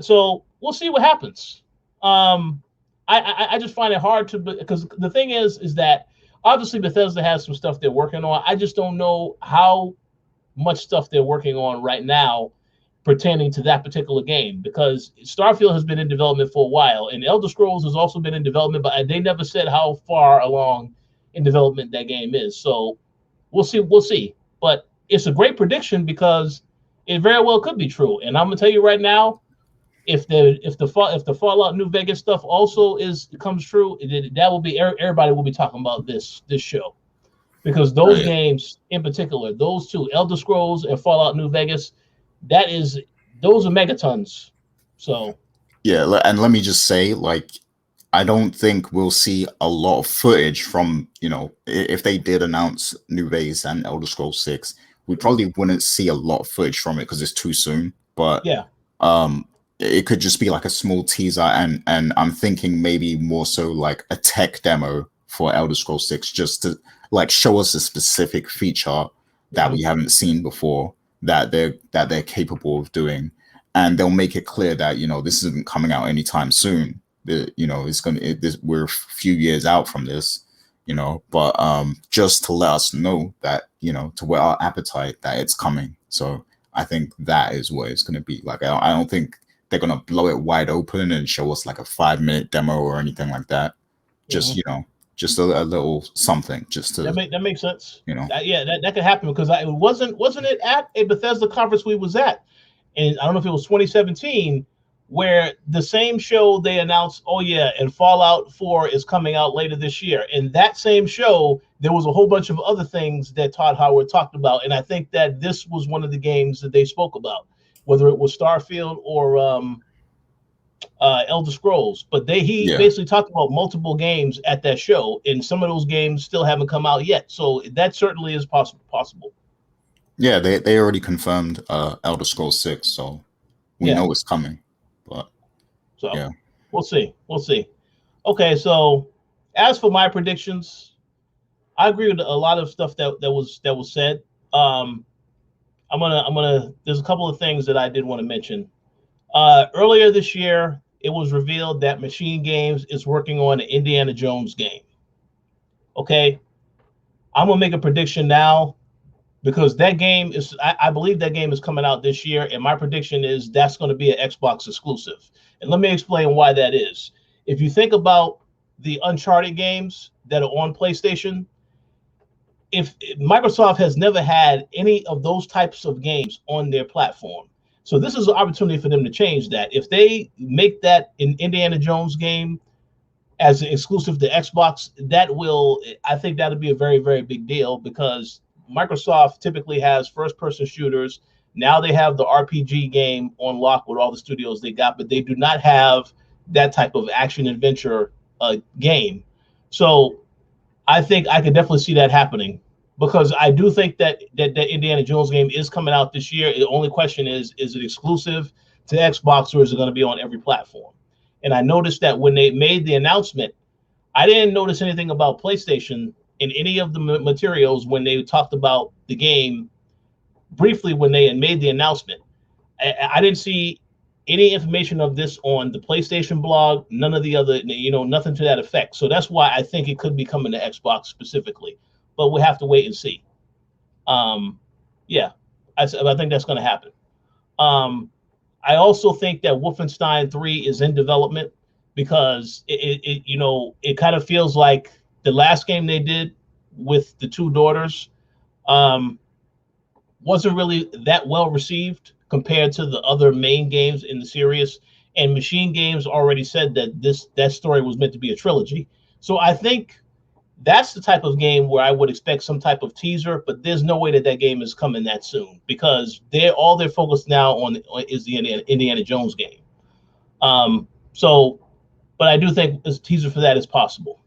So we'll see what happens. I just find it hard to, because the thing is that obviously Bethesda has some stuff they're working on. I just don't know how much stuff they're working on right now pertaining to that particular game, because Starfield has been in development for a while, and Elder Scrolls has also been in development, but they never said how far along in development that game is. So we'll see. But it's a great prediction, because it very well could be true. And I'm gonna tell you right now, if the Fallout New Vegas stuff also comes true, that will be, everybody will be talking about this show, because those games in particular, those 2, Elder Scrolls and Fallout New Vegas, those are megatons. So yeah, and let me just say, I don't think we'll see a lot of footage from, if they did announce New Vegas and Elder Scrolls 6, we probably wouldn't see a lot of footage from it because it's too soon. But yeah, it could just be like a small teaser, and I'm thinking maybe more so like a tech demo for Elder Scrolls 6, just to show us a specific feature that we haven't seen before, that they're capable of doing, and they'll make it clear that this isn't coming out anytime soon. We're a few years out from this, but just to let us know that to whet our appetite that it's coming. So I think that is what it's going to be like. I don't think they're going to blow it wide open and show us like a 5-minute demo or anything like that. Just, just a little something just to that makes sense. Yeah, that could happen because wasn't it at a Bethesda conference we was at, and I don't know if it was 2017, where the same show they announced, and Fallout 4 is coming out later this year. In that same show, there was a whole bunch of other things that Todd Howard talked about, and I think that this was one of the games that they spoke about, whether it was Starfield or Elder Scrolls. But he basically talked about multiple games at that show, and some of those games still haven't come out yet. So that certainly is possible. Yeah, they already confirmed Elder Scrolls 6, so we know it's coming. But we'll see. Okay, so as for my predictions, I agree with a lot of stuff that was said. I'm gonna. There's a couple of things that I did want to mention. Earlier this year, it was revealed that Machine Games is working on an Indiana Jones game. Okay, I'm gonna make a prediction now, because that game is, I believe that game is coming out this year, and my prediction is that's going to be an Xbox exclusive. And let me explain why that is. If you think about the Uncharted games that are on PlayStation, if Microsoft has never had any of those types of games on their platform. So this is an opportunity for them to change that. If they make that an Indiana Jones game as an exclusive to Xbox, I think that'll be a very, very big deal, because Microsoft typically has first-person shooters. Now they have the RPG game on lock with all the studios they got, but they do not have that type of action-adventure game. So I think I could definitely see that happening, because I do think that Indiana Jones game is coming out this year. The only question is it exclusive to Xbox, or is it going to be on every platform? And I noticed that when they made the announcement, I didn't notice anything about PlayStation in any of the materials when they talked about the game briefly when they made the announcement. I didn't see any information of this on the PlayStation blog, none of the other, nothing to that effect. So that's why I think it could be coming to Xbox specifically, but we'll have to wait and see. I think that's going to happen. I also think that Wolfenstein 3 is in development, because it kind of feels like the last game they did with the two daughters wasn't really that well received compared to the other main games in the series. And Machine Games already said that that story was meant to be a trilogy. So I think that's the type of game where I would expect some type of teaser, but there's no way that game is coming that soon, because all they're focused now on is the Indiana Jones game. But I do think a teaser for that is possible.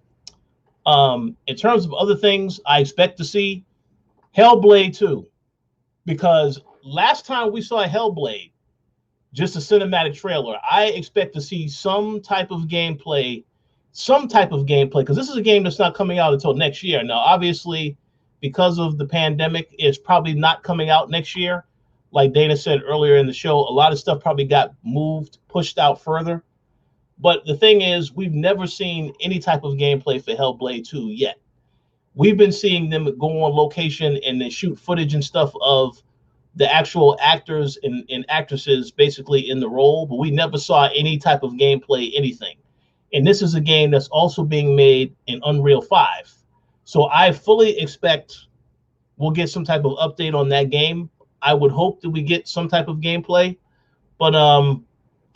In terms of other things, I expect to see Hellblade 2, because last time we saw Hellblade, just a cinematic trailer, I expect to see some type of gameplay, because this is a game that's not coming out until next year. Now, obviously, because of the pandemic, it's probably not coming out next year. Like Dana said earlier in the show, a lot of stuff probably got pushed out further. But the thing is, we've never seen any type of gameplay for Hellblade 2 yet. We've been seeing them go on location and they shoot footage and stuff of the actual actors and actresses basically in the role, but we never saw any type of gameplay, anything. And this is a game that's also being made in Unreal 5. So I fully expect we'll get some type of update on that game. I would hope that we get some type of gameplay, but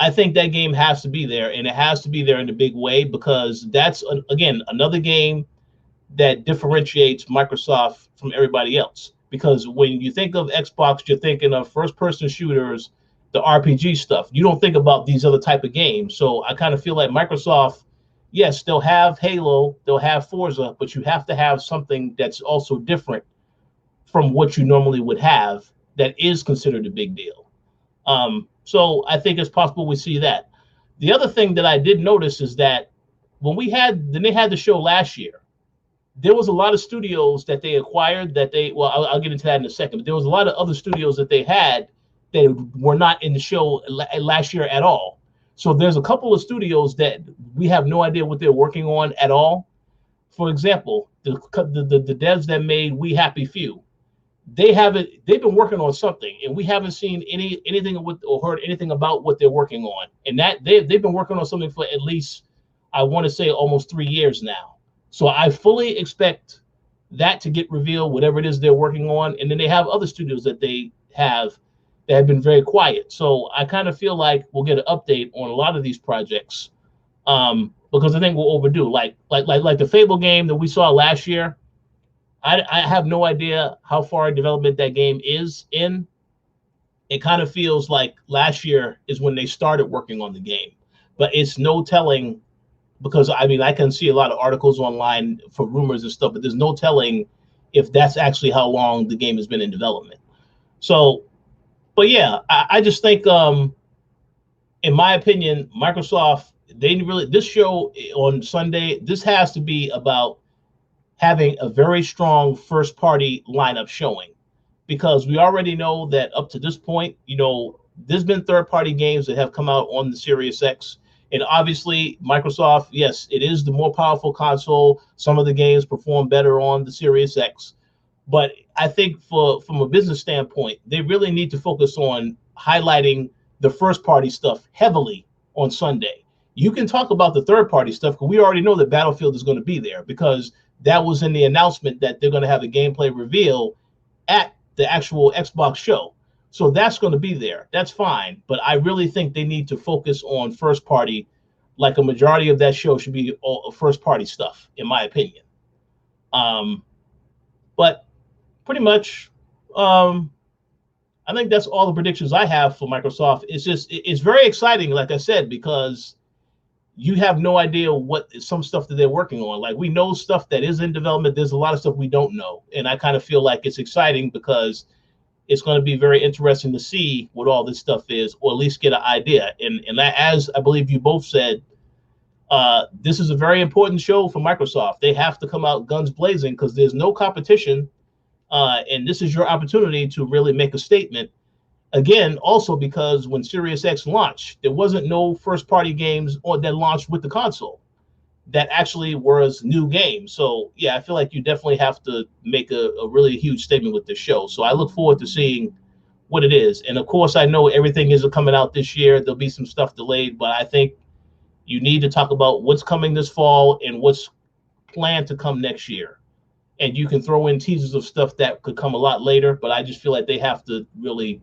I think that game has to be there, and it has to be there in a big way, because that's, again, another game that differentiates Microsoft from everybody else. Because when you think of Xbox, you're thinking of first-person shooters, the RPG stuff. You don't think about these other type of games. So I kind of feel like Microsoft, yes, they'll have Halo, they'll have Forza, but you have to have something that's also different from what you normally would have that is considered a big deal. So I think it's possible we see that. The other thing that I did notice is that when they had the show last year, there was a lot of studios that they acquired I'll get into that in a second, but there was a lot of other studios that they had that were not in the show last year at all. So there's a couple of studios that we have no idea what they're working on at all. For example, the devs that made We Happy Few, they've been working on something, and we haven't seen anything with or heard anything about what they're working on. And that they've been working on something for at least, I want to say, almost 3 years now. So I fully expect that to get revealed, whatever it is they're working on. And then they have other studios that have been very quiet. So I kind of feel like we'll get an update on a lot of these projects, because I think we're overdue. Like the Fable game that we saw last year. I have no idea how far in development that game is in. It kind of feels like last year is when they started working on the game, but it's no telling, because I mean, I can see a lot of articles online for rumors and stuff, but there's no telling if that's actually how long the game has been in development. So, but yeah, I just think, in my opinion, Microsoft, this show on Sunday, this has to be about having a very strong first party lineup showing, because we already know that up to this point, there's been third party games that have come out on the Series X. And obviously Microsoft, yes, it is the more powerful console. Some of the games perform better on the Series X. But I think from a business standpoint, they really need to focus on highlighting the first party stuff heavily on Sunday. You can talk about the third party stuff, because we already know that Battlefield is going to be there, because that was in the announcement that they're going to have a gameplay reveal at the actual Xbox show. So that's going to be there. That's fine. But I really think they need to focus on first party. Like a majority of that show should be all first party stuff, in my opinion. But pretty much, I think that's all the predictions I have for Microsoft. It's very exciting, like I said, because you have no idea what some stuff that they're working on. Like, we know stuff that is in development. There's a lot of stuff we don't know. And I kind of feel like it's exciting, because it's going to be very interesting to see what all this stuff is, or at least get an idea. And as I believe you both said, this is a very important show for Microsoft. They have to come out guns blazing, because there's no competition. And this is your opportunity to really make a statement. Again, also because when Series X launched, there wasn't no first-party games that launched with the console that actually was new games. So, yeah, I feel like you definitely have to make a really huge statement with this show. So I look forward to seeing what it is. And, of course, I know everything isn't coming out this year. There'll be some stuff delayed. But I think you need to talk about what's coming this fall and what's planned to come next year. And you can throw in teasers of stuff that could come a lot later. But I just feel like they have to really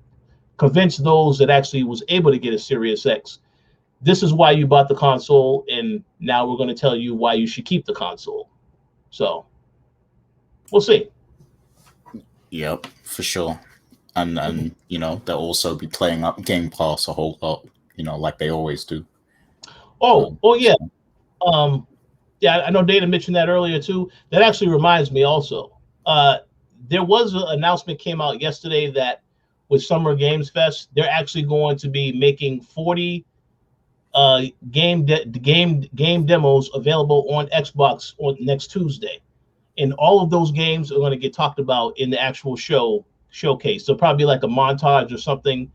convince those that actually was able to get a Series X, this is why you bought the console, and now we're going to tell you why you should keep the console. So we'll see. Yep, for sure. And they'll also be playing up Game Pass a whole lot, like they always do. Yeah. Yeah, I know Dana mentioned that earlier too. That actually reminds me also. There was an announcement came out yesterday that with Summer Games Fest, they're actually going to be making 40 game demos available on Xbox on next Tuesday, and all of those games are going to get talked about in the actual showcase. So probably like a montage or something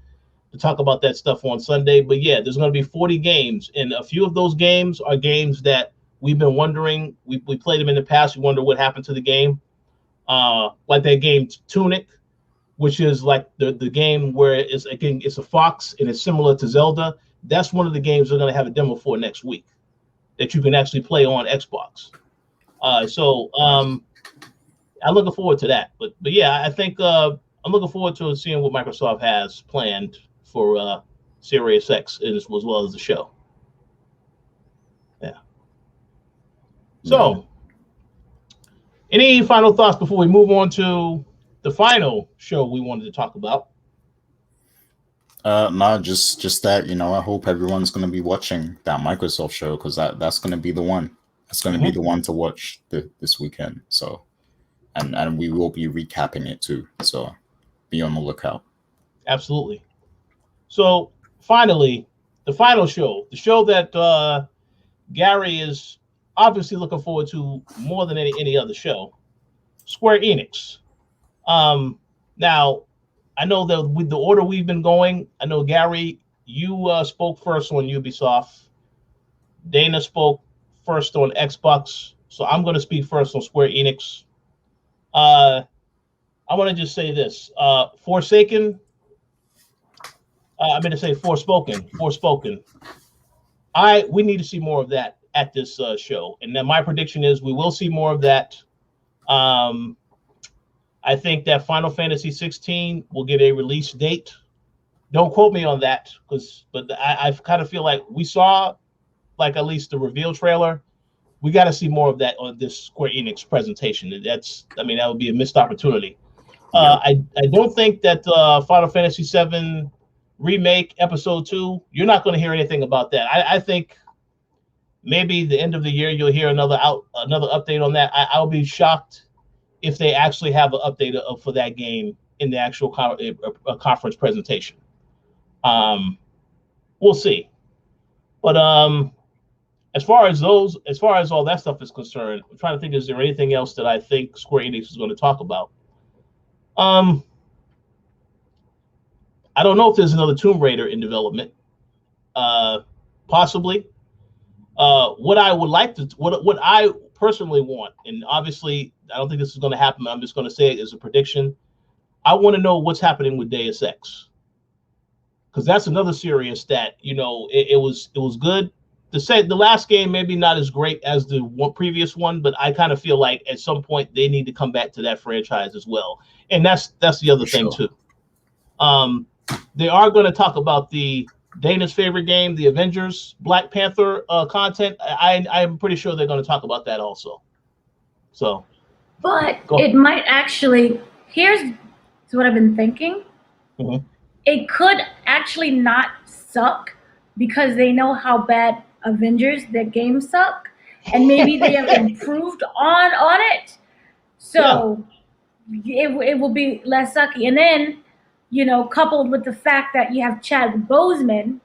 to talk about that stuff on Sunday. But yeah, there's going to be 40 games, and a few of those games are games that we've been wondering. We played them in the past. We wonder what happened to the game, like that game Tunic, which is like the game where it's a fox and it's similar to Zelda. That's one of the games we're going to have a demo for next week that you can actually play on Xbox. So I'm looking forward to that. But yeah, I think I'm looking forward to seeing what Microsoft has planned for Series X as well as the show. Yeah. So, any final thoughts before we move on to the final show we wanted to talk about? No, just that, I hope everyone's going to be watching that Microsoft show, because that's going to be the one. That's going to be the one to watch this weekend. So, and we will be recapping it too. So, be on the lookout. Absolutely. So, finally, the final show, the show that Gary is obviously looking forward to more than any other show, Square Enix. Now, I know that with the order we've been going, I know, Gary, you spoke first on Ubisoft. Dana spoke first on Xbox. So I'm going to speak first on Square Enix. I'll I want to just say this. Forsaken. I'm going to say Forspoken. We need to see more of that at this show, and then my prediction is we will see more of that. I think that Final Fantasy 16 will get a release date. Don't quote me on that, but I kind of feel like we saw, like, at least the reveal trailer. We got to see more of that on this Square Enix presentation. That would be a missed opportunity. I don't think that Final Fantasy 7 Remake Episode 2, you're not going to hear anything about that. I think maybe the end of the year you'll hear another update on that. I'll be shocked if they actually have an update for that game in the actual conference presentation. We'll see. But as far as all that stuff is concerned, I'm trying to think, is there anything else that I think Square Enix is going to talk about? I don't know if there's another Tomb Raider in development. Possibly. What I personally want, and obviously I don't think this is going to happen, I'm just going to say it as a prediction. I want to know what's happening with Deus Ex, because that's another series that, it was good. To say the last game maybe not as great as the previous one, but I kind of feel like at some point they need to come back to that franchise as well. And that's the other thing too. They are going to talk about Dana's favorite game, the Avengers Black Panther content. I'm pretty sure they're going to talk about that also. So, but it might actually. Here's what I've been thinking. Mm-hmm. It could actually not suck because they know how bad Avengers, their games suck, and maybe they have improved on it. So it will be less sucky. And then, coupled with the fact that you have Chadwick Boseman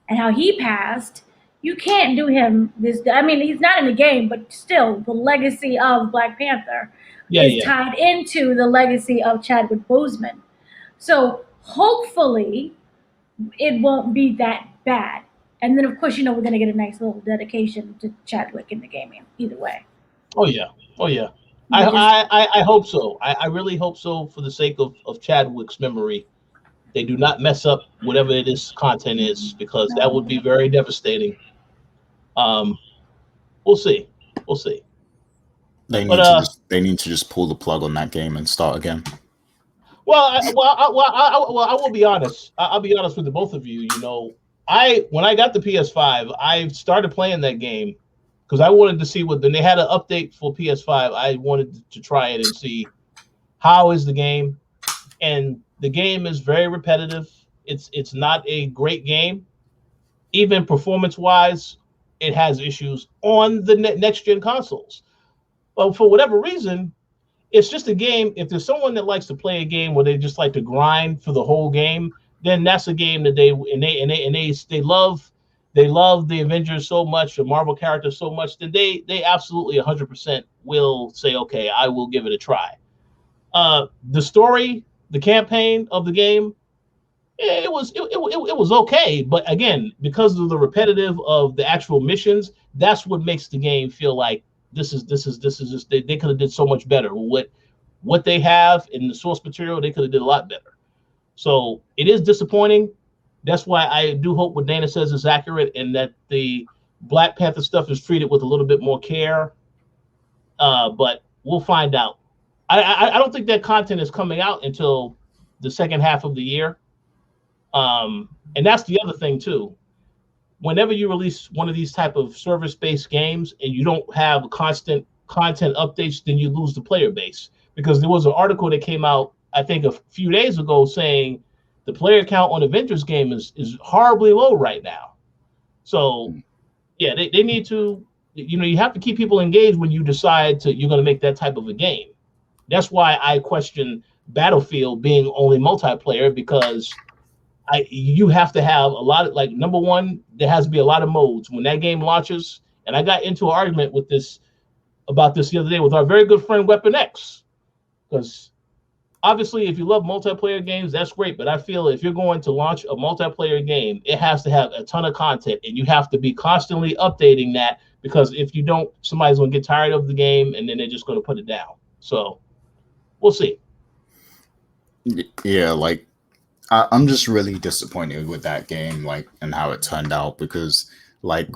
and how he passed, you can't do him this. I mean, he's not in the game, but still, the legacy of Black Panther is tied into the legacy of Chadwick Boseman. So hopefully, it won't be that bad. And then, of course, we're going to get a nice little dedication to Chadwick in the game either way. Oh yeah. I hope so. I really hope so, for the sake of Chadwick's memory. They do not mess up whatever this content is, because that would be very devastating. We'll see. They need to just pull the plug on that game and start again. Well, I will be honest. I'll be honest with the both of you. When I got the PS5, I started playing that game because I wanted to see when they had an update for PS5. I wanted to try it and see how is the game, and the game is very repetitive. It's not a great game, even performance-wise. It has issues on the next-gen consoles. But for whatever reason, it's just a game. If there's someone that likes to play a game where they just like to grind for the whole game, then that's a game that they love the Avengers so much, the Marvel characters so much, that they absolutely 100% will say, okay, I will give it a try. The story, the campaign of the game, it was okay, but again, because of the repetitive of the actual missions, that's what makes the game feel like this is just they could have did so much better. What they have in the source material, they could have did a lot better. So it is disappointing. That's why I do hope what Dana says is accurate, and that the Black Panther stuff is treated with a little bit more care. But we'll find out. I don't think that content is coming out until the second half of the year. And that's the other thing too. Whenever you release one of these type of service-based games and you don't have constant content updates, then you lose the player base. Because there was an article that came out, I think, a few days ago saying the player count on Avengers game is horribly low right now. So, yeah, they need to, you have to keep people engaged when you decide you're going to make that type of a game. That's why I question Battlefield being only multiplayer, because you have to have a lot of, like, number one, there has to be a lot of modes when that game launches. And I got into an argument about this the other day with our very good friend Weapon X, because obviously if you love multiplayer games, that's great. But I feel if you're going to launch a multiplayer game, it has to have a ton of content, and you have to be constantly updating that, because if you don't, somebody's going to get tired of the game and then they're just going to put it down. So we'll see. Yeah, like I'm just really disappointed with that game, like, and how it turned out, because like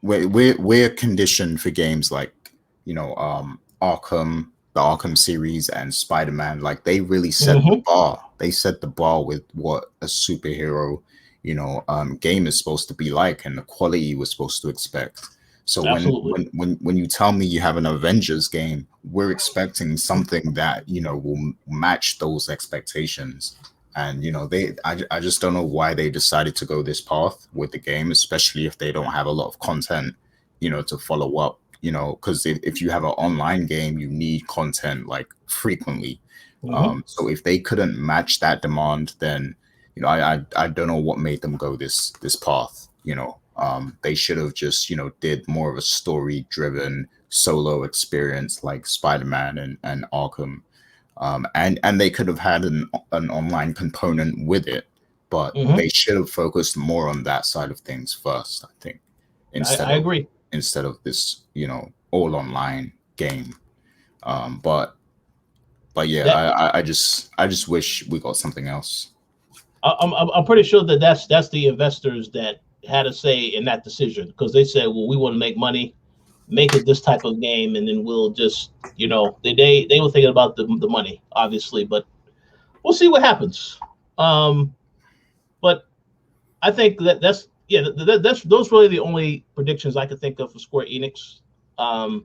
we're conditioned for games like, Arkham, the Arkham series, and Spider-Man. Like, they really set the Hmm. bar. They set the bar with what a superhero, game is supposed to be like, and the quality we're supposed to expect. So Absolutely. when you tell me you have an Avengers game, we're expecting something that will match those expectations. And I just don't know why they decided to go this path with the game, especially if they don't have a lot of content, to follow up. Because if you have an online game, you need content like frequently. Hmm. So if they couldn't match that demand, then I don't know what made them go this path. They should have just did more of a story driven solo experience like Spider-Man and Arkham, and they could have had an online component with it, but Hmm. they should have focused more on that side of things first, I think, instead I of agree. this all online game. But yeah, That I just wish we got something else. I'm pretty sure that that's the investors that had a say in that decision, because they said, well, we want to make money, make it this type of game, and then we'll just, they were thinking about the money, obviously, but we'll see what happens. But I think that's yeah, that's those really the only predictions I could think of for Square Enix. Um,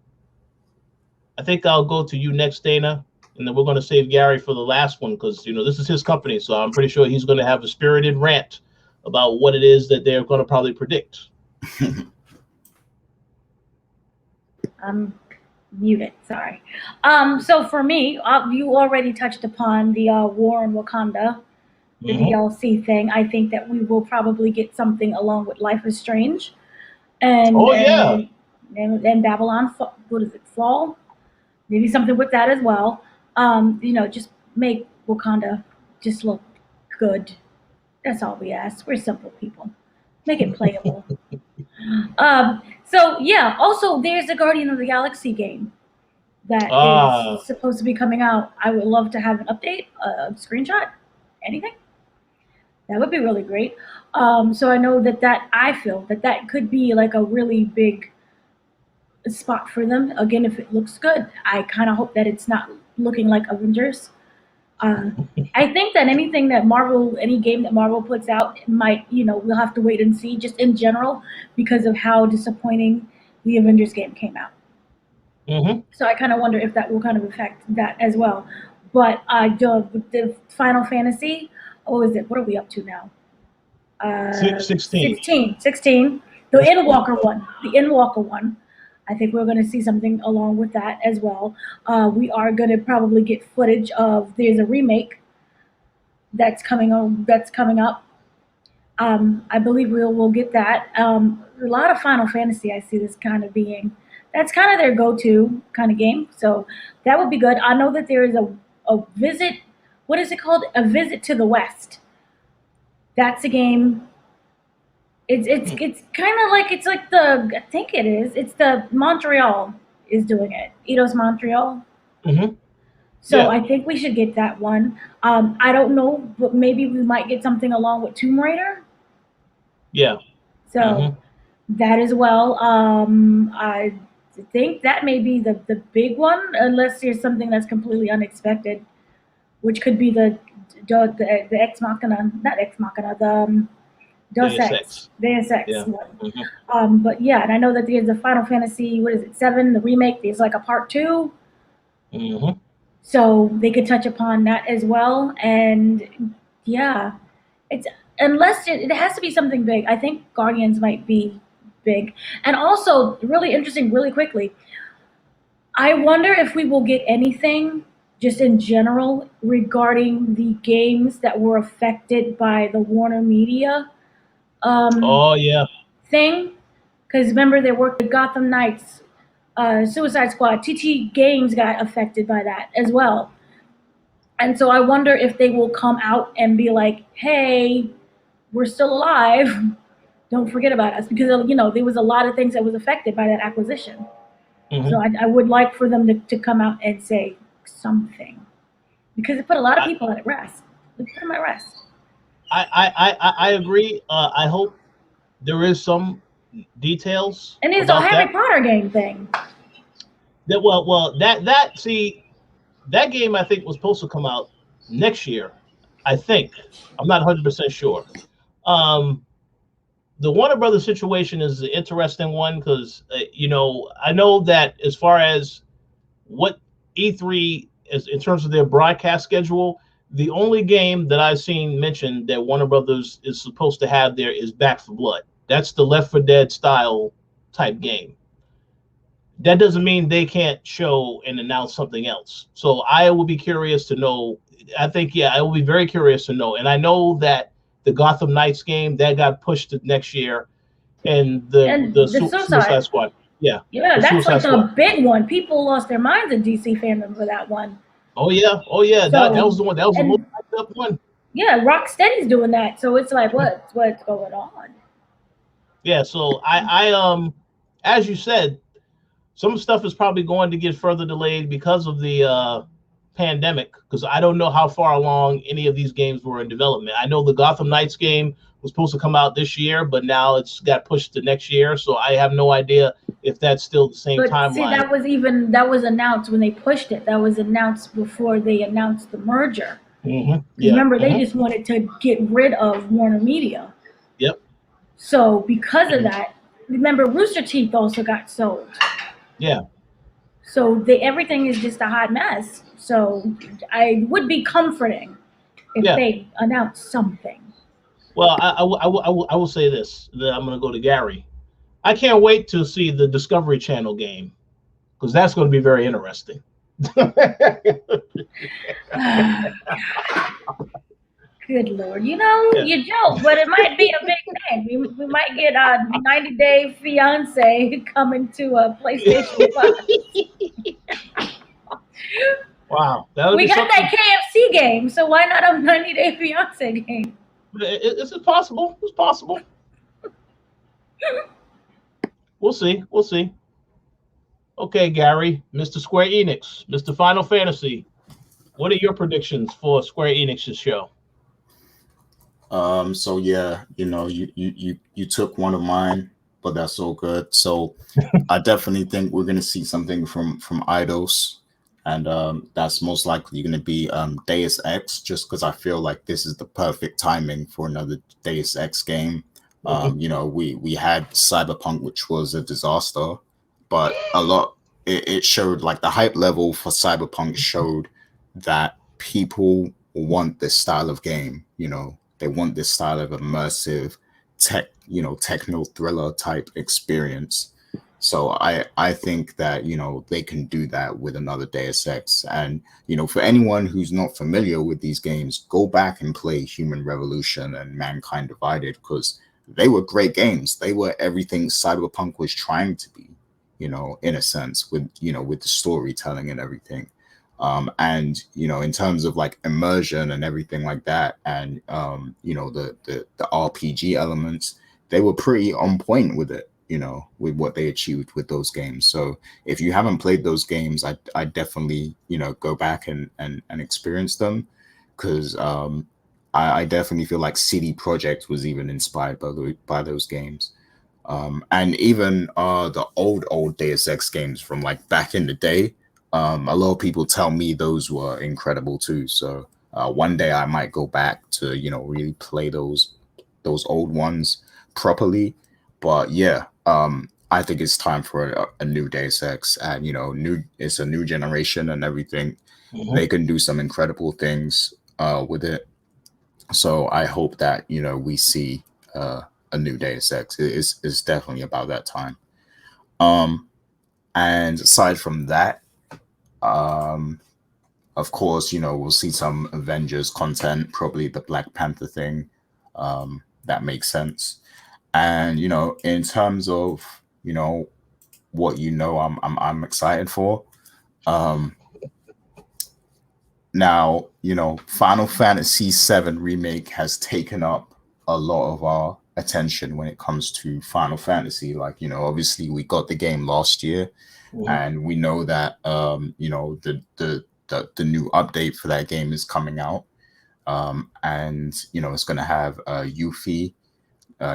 I think I'll go to you next, Dana, and then we're going to save Gary for the last one, because this is his company, so I'm pretty sure he's going to have a spirited rant about what it is that they're going to probably predict. I'm muted. Sorry. So for me, you already touched upon the War in Wakanda, the Mm-hmm. DLC thing. I think that we will probably get something along with Life is Strange and Oh yeah. and and Babylon. What is it? Fall? Maybe something with that as well. Just make Wakanda just look good. That's all we ask. We're simple people. Make it playable. So yeah. Also, there's a Guardian of the Galaxy game that is Ah. supposed to be coming out. I would love to have an update, a screenshot, anything. That would be really great. So I know that I feel that could be like a really big spot for them. Again, if it looks good, I kind of hope that it's not looking like Avengers. Uh, I think that anything that Marvel, any game that Marvel puts out, might, we'll have to wait and see, just in general, because of how disappointing the Avengers game came out. Mm-hmm. So I kind of wonder if that will kind of affect that as well. But the Final Fantasy, what is it? What are we up to now? 16. 16. The Endwalker one. The Endwalker one. I think we're going to see something along with that as well. We are going to probably get footage of. There's a remake that's coming on. That's coming up. I believe we'll get that. A lot of Final Fantasy. I see this kind of being. That's kind of their go-to kind of game. So that would be good. I know that there is a visit. What is it called? A Visit to the West. That's a game. It's kind of like it's like the I think it is. It's the Montreal is doing it. Eidos Montreal. Mm-hmm. So Yeah. I think we should get that one. I don't know, but maybe we might get something along with Tomb Raider. Yeah. So Mm-hmm. that as well. I think that may be the big one, unless there's something that's completely unexpected, which could be the Ex Machina, not Ex Machina, the Deus Ex. Deus Ex Yeah. one. Mm-hmm. But yeah, and I know that there's the Final Fantasy, what is it, 7, the remake, there's like a part 2. Mm-hmm. So they could touch upon that as well. And yeah, it's unless it has to be something big. I think Guardians might be big. And also, really interesting, really quickly, I wonder if we will get anything just in general regarding the games that were affected by the Warner Media um, Oh yeah. thing. Because remember, they worked with Gotham Knights, Suicide Squad, TT Games got affected by that as well. And so I wonder if they will come out and be like, hey, we're still alive. Don't forget about us. Because, there was a lot of things that was affected by that acquisition. So Mm-hmm. I would like for them to come out and say something. because it put a lot of people at rest. It put them at rest. I agree. I hope there is some details And it's a about Harry that. Potter game thing. That game I think was supposed to come out next year. I think I'm not 100% sure. The Warner Brothers situation is an interesting one because I know that as far as what E3 is in terms of their broadcast schedule, the only game that I've seen mentioned that Warner Brothers is supposed to have there is Back 4 Blood. That's the Left 4 Dead style type game. That doesn't mean they can't show and announce something else. So I will be curious to know. I think, yeah, I will be very curious to know. And I know that the Gotham Knights game that got pushed to next year, and the Suicide Squad. Yeah, that's Suicide like Squad. the big one. People lost their minds in DC fandom for that one. Oh yeah. So, that was the one. That was the most hyped up one. Yeah, Rocksteady's doing that. So it's like, what's going on? Yeah. So I as you said, some stuff is probably going to get further delayed because of the pandemic. Because I don't know how far along any of these games were in development. I know the Gotham Knights game was supposed to come out this year, but now it's got pushed to next year. So I have no idea if that's still the same timeline. See, that was announced when they pushed it. That was announced before they announced the merger. Mm-hmm. Yeah. Remember, they just wanted to get rid of Warner Media. Yep. So because of that, remember Rooster Teeth also got sold. Yeah. So everything is just a hot mess. So I would be comforting if they announced something. Well, I will say this. That I'm going to go to Gary. I can't wait to see the Discovery Channel game because that's going to be very interesting. Good Lord. You joke, but it might be a big thing. We might get a 90-Day Fiance coming to a PlayStation 5. Wow. We got that KFC game, so why not a 90-Day Fiance game? It's possible. It's possible. We'll see. Okay, Gary, Mr. Square Enix, Mr. Final Fantasy. What are your predictions for Square Enix's show? So yeah, you took one of mine, but that's all good. So I definitely think we're gonna see something from Eidos, and that's most likely gonna be Deus Ex, just because I feel like this is the perfect timing for another Deus Ex game. We had Cyberpunk, which was a disaster, but it showed, like, the hype level for Cyberpunk showed that people want this style of game. They want this style of immersive techno thriller type experience. So I think that, they can do that with another Deus Ex. And, for anyone who's not familiar with these games, go back and play Human Revolution and Mankind Divided, because they were great games. They were everything Cyberpunk was trying to be, in a sense, with the storytelling and everything. And in terms of, like, immersion and everything like that, and the RPG elements, they were pretty on point with it, with what they achieved with those games. So if you haven't played those games, I definitely go back and experience them, because I definitely feel like CD Projekt was even inspired by those games. And even the old Deus Ex games from, like, back in the day, a lot of people tell me those were incredible too. So one day I might go back to really play those old ones properly. But yeah, I think it's time for a new Deus Ex, and it's a new generation and everything. Mm-hmm. They can do some incredible things with it. So I hope that we see a new Deus Ex. It's definitely about that time. And aside from that, of course, we'll see some Avengers content, probably the Black Panther thing. That makes sense. And in terms of what I'm excited for. Now, Final Fantasy VII Remake has taken up a lot of our attention when it comes to Final Fantasy. Like, obviously we got the game last year, and we know that the the new update for that game is coming out, and it's going to have Yuffie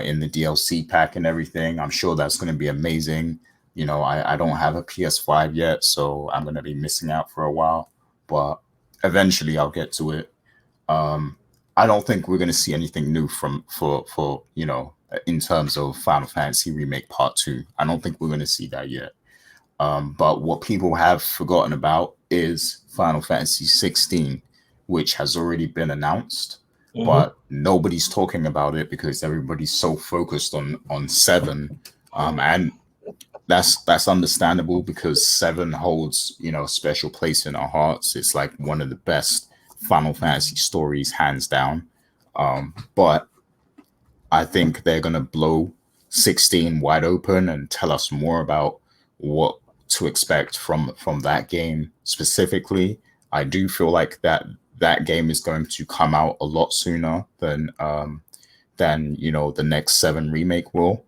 in the DLC pack and everything. I'm sure that's going to be amazing. I don't have a PS5 yet, so I'm going to be missing out for a while, but eventually I'll get to it. I don't think we're going to see anything new for in terms of Final Fantasy Remake Part 2. I don't think we're going to see that yet. But what people have forgotten about is Final Fantasy 16, which has already been announced, but nobody's talking about it because everybody's so focused on 7. And that's understandable because 7 holds, a special place in our hearts. It's like one of the best Final Fantasy stories, hands down. But I think they're going to blow 16 wide open and tell us more about what to expect from that game specifically. I do feel like that game is going to come out a lot sooner than the next 7 remake will.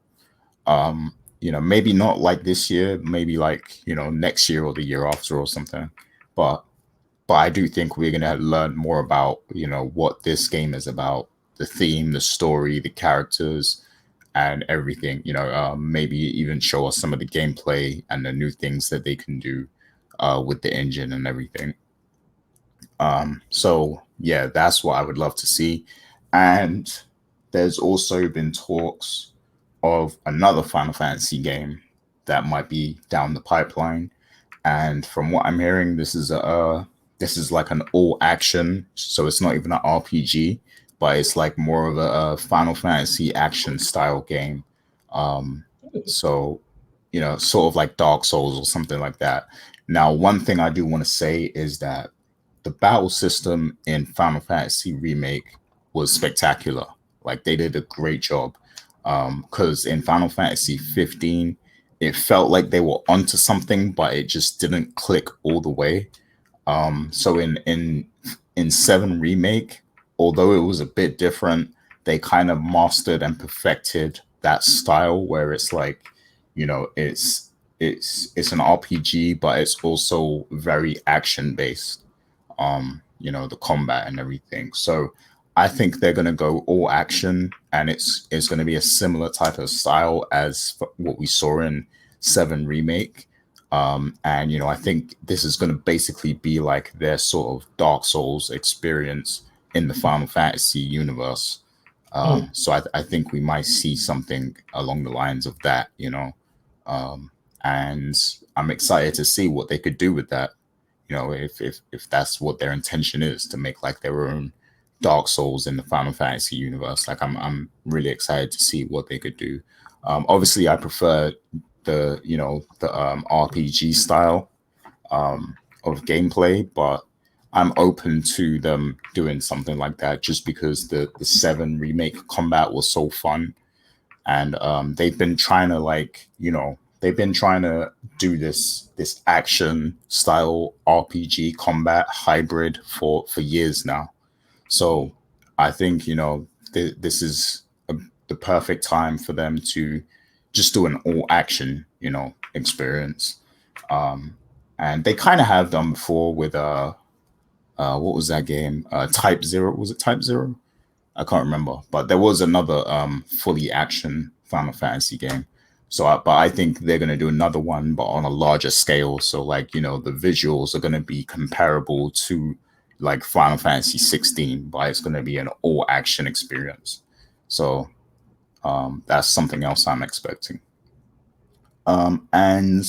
Maybe not like this year, maybe like next year or the year after or something. But I do think we're going to learn more about what this game is about, the theme, the story, the characters, and everything. Maybe even show us some of the gameplay and the new things that they can do with the engine and everything. So yeah, that's what I would love to see. And there's also been talks of another Final Fantasy game that might be down the pipeline. And from what I'm hearing, this is like an all action, so it's not even an RPG, but it's like more of a Final Fantasy action style game. So sort of like Dark Souls or something like that. Now, one thing I do want to say is that the battle system in Final Fantasy Remake was spectacular. Like, they did a great job. Because in Final Fantasy 15, it felt like they were onto something, but it just didn't click all the way. So in 7 Remake, although it was a bit different, they kind of mastered and perfected that style where it's like, it's an RPG, but it's also very action based. The combat and everything. So I think they're going to go all action, and it's going to be a similar type of style as what we saw in 7 Remake. And I think this is going to basically be like their sort of Dark Souls experience in the Final Fantasy universe. So I think we might see something along the lines of that, and I'm excited to see what they could do with that. If that's what their intention is, to make like their own Dark Souls in the Final Fantasy universe. Like, I'm really excited to see what they could do. Obviously, I prefer the RPG style of gameplay, but I'm open to them doing something like that just because the 7 Remake combat was so fun, and they've been trying to do this action style RPG combat hybrid for years now. So I think this is the perfect time for them to just do an all action experience. And they kind of have done before with what was that game? Type 0. Was it Type 0? I can't remember, but there was another fully action Final Fantasy game. So, but I think they're going to do another one, but on a larger scale. So, like, the visuals are going to be comparable to like Final Fantasy 16, but it's going to be an all action experience. So, that's something else I'm expecting. And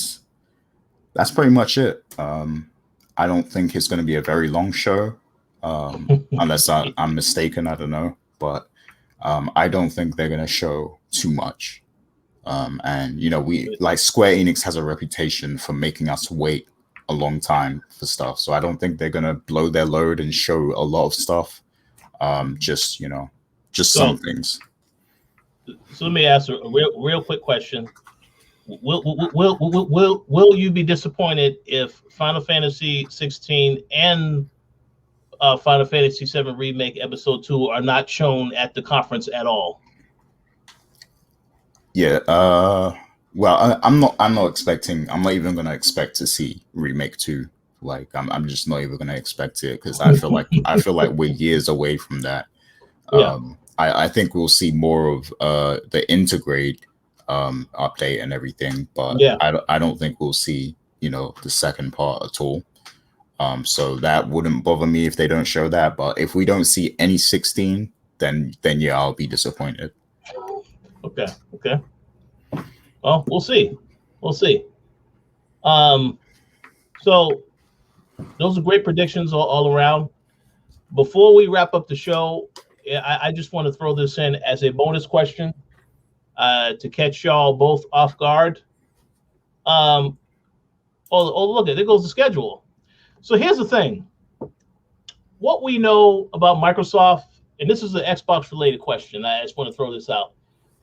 that's pretty much it. I don't think it's going to be a very long show, unless I'm mistaken. I don't know, but I don't think they're going to show too much. And we like Square Enix has a reputation for making us wait a long time for stuff, so I don't think they're gonna blow their load and show a lot of stuff. Just some things. So let me ask a real quick question. Will you be disappointed if Final Fantasy 16 and Final Fantasy 7 Remake Episode 2 are not shown at the conference at all? Yeah. Well, I'm not even going to expect to see Remake 2. Like I'm just not even gonna expect it because I feel like we're years away from that. Yeah. I think we'll see more of the integrate update and everything, but Yeah. I don't think we'll see, you know, the second part at all. So that wouldn't bother me if they don't show that. But if we don't see any 16, then yeah, I'll be disappointed. Okay. Well, we'll see. So those are great predictions all around. Before we wrap up the show, I just want to throw this in as a bonus question to catch y'all both off guard. Oh, look, there goes the schedule. So here's the thing. What we know about Microsoft, and this is an Xbox-related question. I just want to throw this out.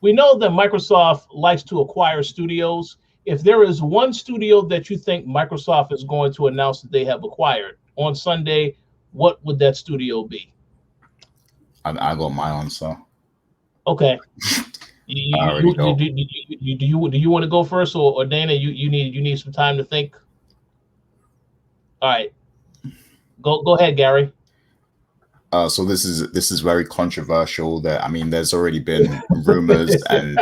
We know that Microsoft likes to acquire studios. If there is one studio that you think Microsoft is going to announce that they have acquired on Sunday, what would that studio be? I got my answer. Okay. Do know. you want to go first, or Dana? You need some time to think. All right. Go ahead, Gary. So this is very controversial. That I mean, there's already been rumors and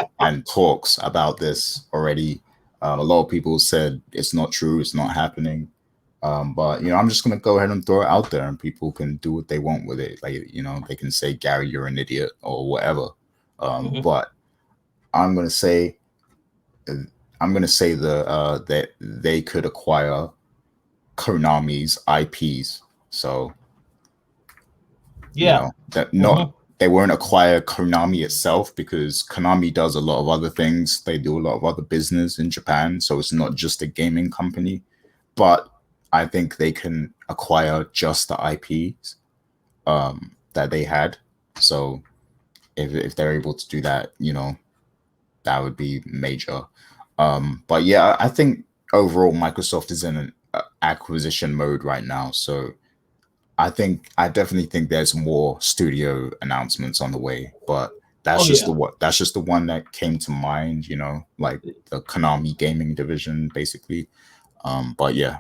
talks about this already. A lot of people said it's not true, it's not happening. But you know, I'm just gonna go ahead and throw it out there, and people can do what they want with it. Like, you know, they can say, Gary, you're an idiot or whatever. But I'm gonna say that they could acquire Konami's IPs. So yeah, you know, that they won't acquire Konami itself because Konami does a lot of other things. They do a lot of other business in Japan, so it's not just a gaming company. But I think they can acquire just the IPs that they had. So if they're able to do that, you know, that would be major. But yeah, I think overall Microsoft is in an acquisition mode right now. So I definitely think there's more studio announcements on the way, but that's just the one that came to mind, you know, like the Konami gaming division, basically. But yeah,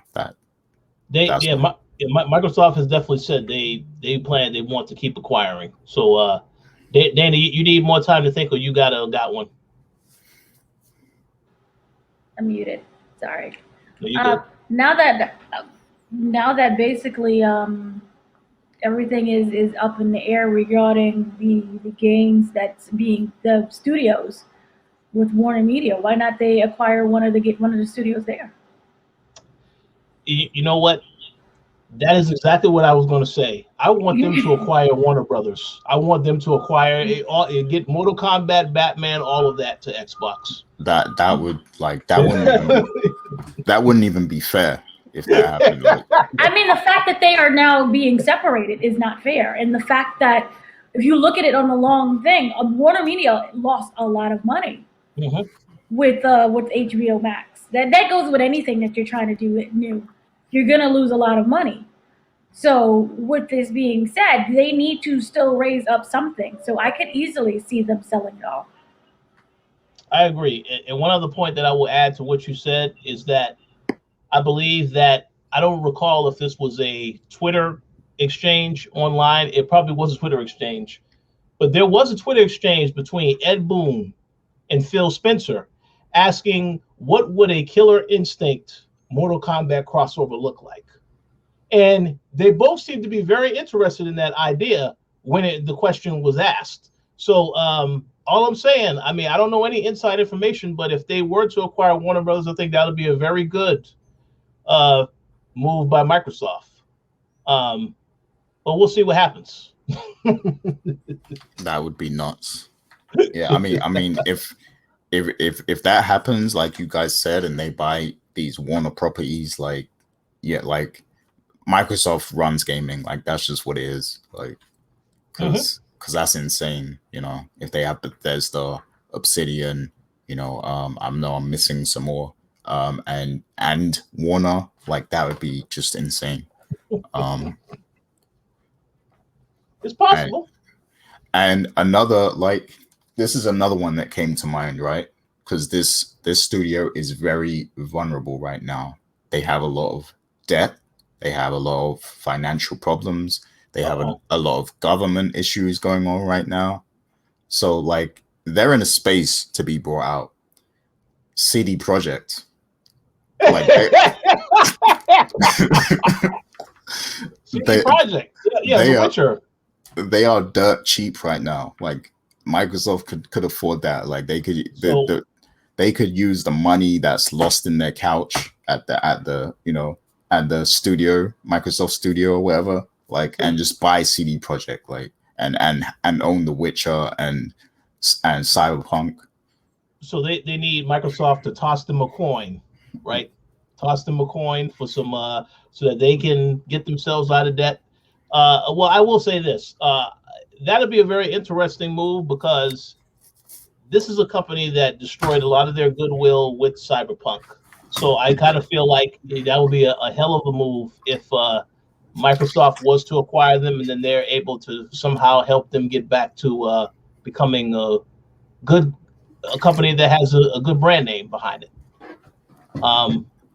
Microsoft has definitely said they want to keep acquiring. So Dana, you need more time to think, or you got one? I'm muted. Sorry. No, you good. Now that basically everything is up in the air regarding the games that's being the studios with Warner Media. Why not they acquire one of the studios there? You know what? That is exactly what I was going to say. I want them to acquire Warner Brothers. I want them to acquire get Mortal Kombat, Batman, all of that to Xbox. That wouldn't even be fair if that happened. I mean, the fact that they are now being separated is not fair, and the fact that if you look at it on the long thing, Warner Media lost a lot of money with HBO Max. That goes with anything that you're trying to do new. You're gonna lose a lot of money. So with this being said, they need to still raise up something. So I could easily see them selling it all. I agree. And one other point that I will add to what you said is that I believe that I don't recall if this was a Twitter exchange online. It probably was a Twitter exchange, but there was a Twitter exchange between Ed Boon and Phil Spencer asking what would a Killer Instinct Mortal Kombat crossover look like. And they both seemed to be very interested in that idea when the question was asked. So all I'm saying, I mean, I don't know any inside information, but if they were to acquire Warner Brothers, I think that would be a very good move by Microsoft. But we'll see what happens. That would be nuts. Yeah, I mean, if that happens, like you guys said, and they buy these Warner properties, like Microsoft runs gaming, like that's just what it is, like because that's insane, you know. If they have Bethesda, Obsidian, you know, I know I'm missing some more, and Warner, like that would be just insane. It's possible. And another, like, this is another one that came to mind, right? Because this studio is very vulnerable right now. They have a lot of debt They have a lot of financial problems. They have Uh-oh. a lot of government issues going on right now. So like they're in a space to be brought out. CD Projekt, like CD Projekt, yeah, they The are Witcher. they are dirt cheap right now. Like Microsoft could afford that. Like they could they could use the money that's lost in their couch at the at the studio, Microsoft Studio or whatever, like, and just buy CD Projekt, like, and own The Witcher and Cyberpunk. So they need Microsoft to toss them a coin, right? Toss them a coin for some so that they can get themselves out of debt. Well, I will say this. That'll be a very interesting move because this is a company that destroyed a lot of their goodwill with Cyberpunk. So I kind of feel like that would be a hell of a move if Microsoft was to acquire them, and then they're able to somehow help them get back to becoming a company that has a good brand name behind it.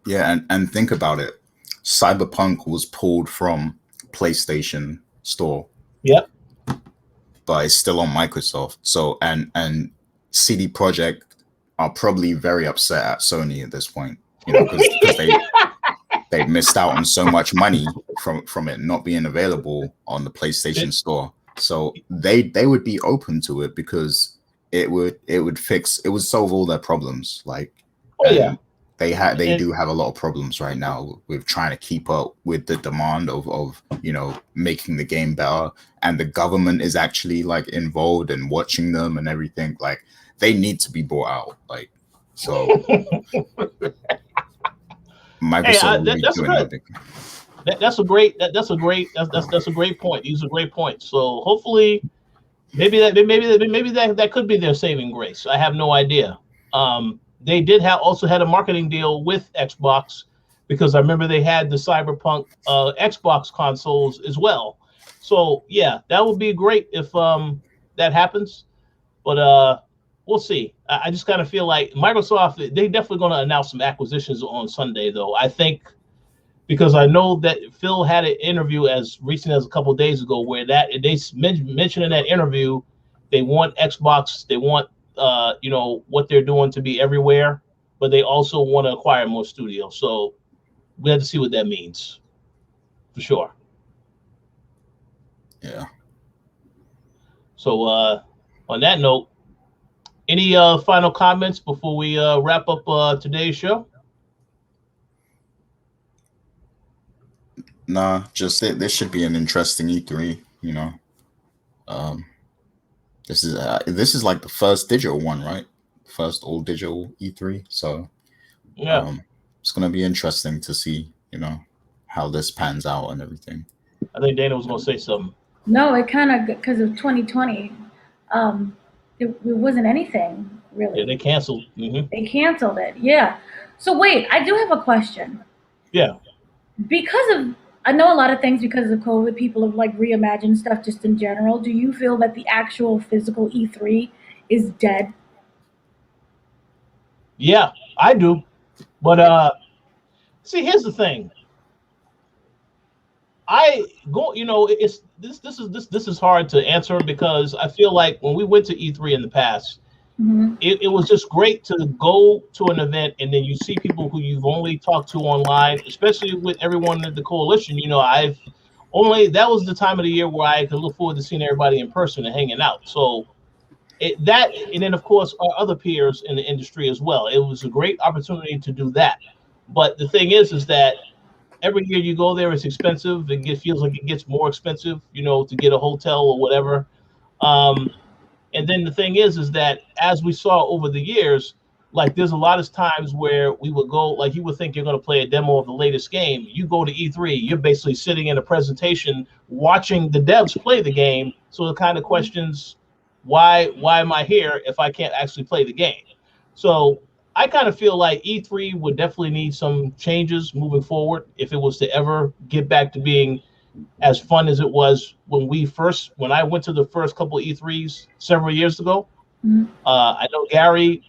Yeah, and think about it. Cyberpunk was pulled from PlayStation Store. Yep. But it's still on Microsoft. So and CD Projekt are probably very upset at Sony at this point, because they've missed out on so much money from it not being available on the PlayStation Store. So they would be open to it because it would solve all their problems. Like, they do have a lot of problems right now with trying to keep up with the demand of making the game better, and the government is actually like involved and watching them and everything. Like, they need to be brought out. Like, so Microsoft will be doing everything. That's a great point. These are great points. So hopefully, maybe that could be their saving grace. I have no idea. They did also had a marketing deal with Xbox, because I remember they had the Cyberpunk Xbox consoles as well. So yeah, that would be great if that happens. But we'll see. I just kind of feel like Microsoft, they definitely going to announce some acquisitions on Sunday, though. I think, because I know that Phil had an interview as recent as a couple of days ago where they mentioned in that interview they want Xbox, they want what they're doing to be everywhere, but they also want to acquire more studios. So we have to see what that means, for sure. Yeah. So on that note, any final comments before we wrap up today's show? Nah, just this should be an interesting E3. This is like the first digital one, right? First all digital E3. So yeah, it's gonna be interesting to see, how this pans out and everything. I think Dana was gonna say something. No, it kind of, because of 2020, it wasn't anything really. Yeah, they canceled. Mm-hmm. They canceled it. Yeah. So wait, I do have a question. Yeah. I know a lot of things because of COVID, people have like reimagined stuff just in general. Do you feel that the actual physical E3 is dead? Yeah, I do. But see, here's the thing. It's this is hard to answer, because I feel like when we went to E3 in the past, Mm-hmm. it was just great to go to an event and then you see people who you've only talked to online, especially with everyone at the Koalition. That was the time of the year where I could look forward to seeing everybody in person and hanging out. So and then of course our other peers in the industry as well. It was a great opportunity to do that. But the thing is that every year you go there, it's expensive. It feels like it gets more expensive, to get a hotel or whatever. And then the thing is that as we saw over the years, like there's a lot of times where we would go, like you would think you're going to play a demo of the latest game. You go to E3, you're basically sitting in a presentation watching the devs play the game. So it kind of questions, why am I here if I can't actually play the game? So I kind of feel like E3 would definitely need some changes moving forward if it was to ever get back to being as fun as it was when I went to the first couple of E3s several years ago. Mm-hmm. I know Gary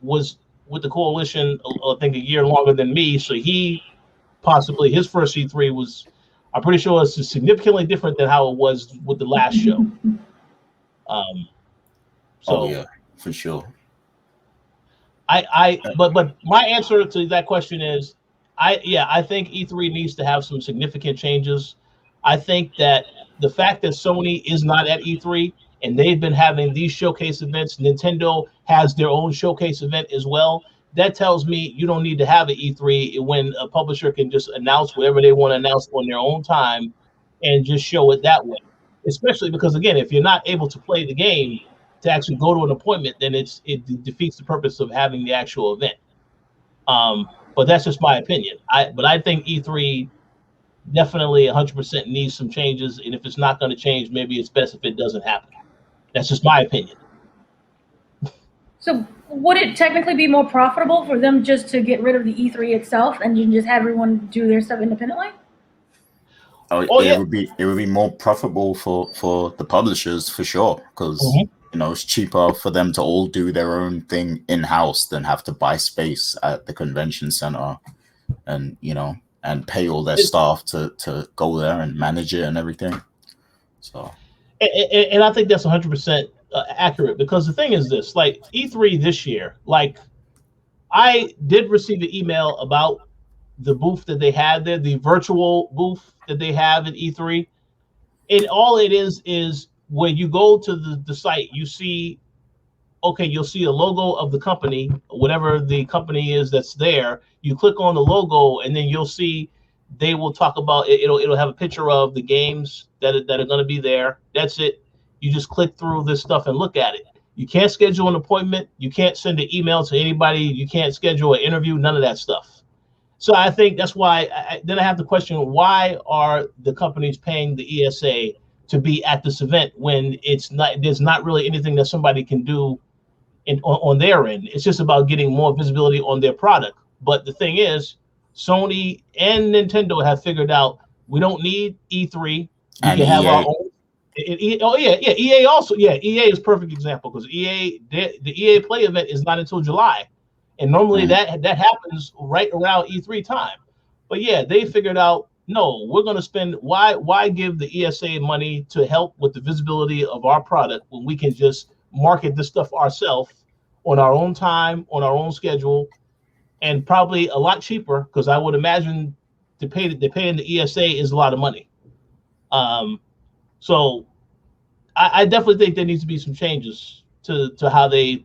was with the Koalition, I think, a year longer than me, so he possibly his first E3 was, I'm pretty sure it's significantly different than how it was with the last show. Oh yeah, for sure. But my answer to that question is, I think E3 needs to have some significant changes. I think that the fact that Sony is not at E3 and they've been having these showcase events, Nintendo has their own showcase event as well. That tells me you don't need to have an E3 when a publisher can just announce whatever they want to announce on their own time and just show it that way. Especially because, again, if you're not able to play the game to actually go to an appointment, then it defeats the purpose of having the actual event. But that's just my opinion. I think E3 definitely 100% needs some changes, and if it's not going to change, maybe it's best if it doesn't happen. That's just my opinion. So would it technically be more profitable for them just to get rid of the E3 itself and you just have everyone do their stuff independently? It would be more profitable for the publishers for sure, because it's cheaper for them to all do their own thing in-house than have to buy space at the convention center and and pay all their staff to go there and manage it and everything. So and I think that's 100% accurate, because the thing is this, like E3 this year, like I did receive an email about the booth that they had there, the virtual booth that they have at E3. And all it is when you go to the site, you see, you'll see a logo of the company, whatever the company is that's there. You click on the logo, and then you'll see they will talk about it. It'll have a picture of the games that are going to be there. That's it. You just click through this stuff and look at it. You can't schedule an appointment. You can't send an email to anybody. You can't schedule an interview. None of that stuff. So I think that's why then I have to question, why are the companies paying the ESA to be at this event when there's not really anything that somebody can do on their end. It's just about getting more visibility on their product. But the thing is, Sony and Nintendo have figured out we don't need E3. We can have our own. EA also. Yeah, EA is a perfect example, because the EA Play event is not until July. And normally that happens right around E3 time. But yeah, they figured out, no, we're going to spend, why give the ESA money to help with the visibility of our product when we can just market this stuff ourselves on our own time, on our own schedule, and probably a lot cheaper, because I would imagine paying the ESA is a lot of money. So I definitely think there needs to be some changes to how they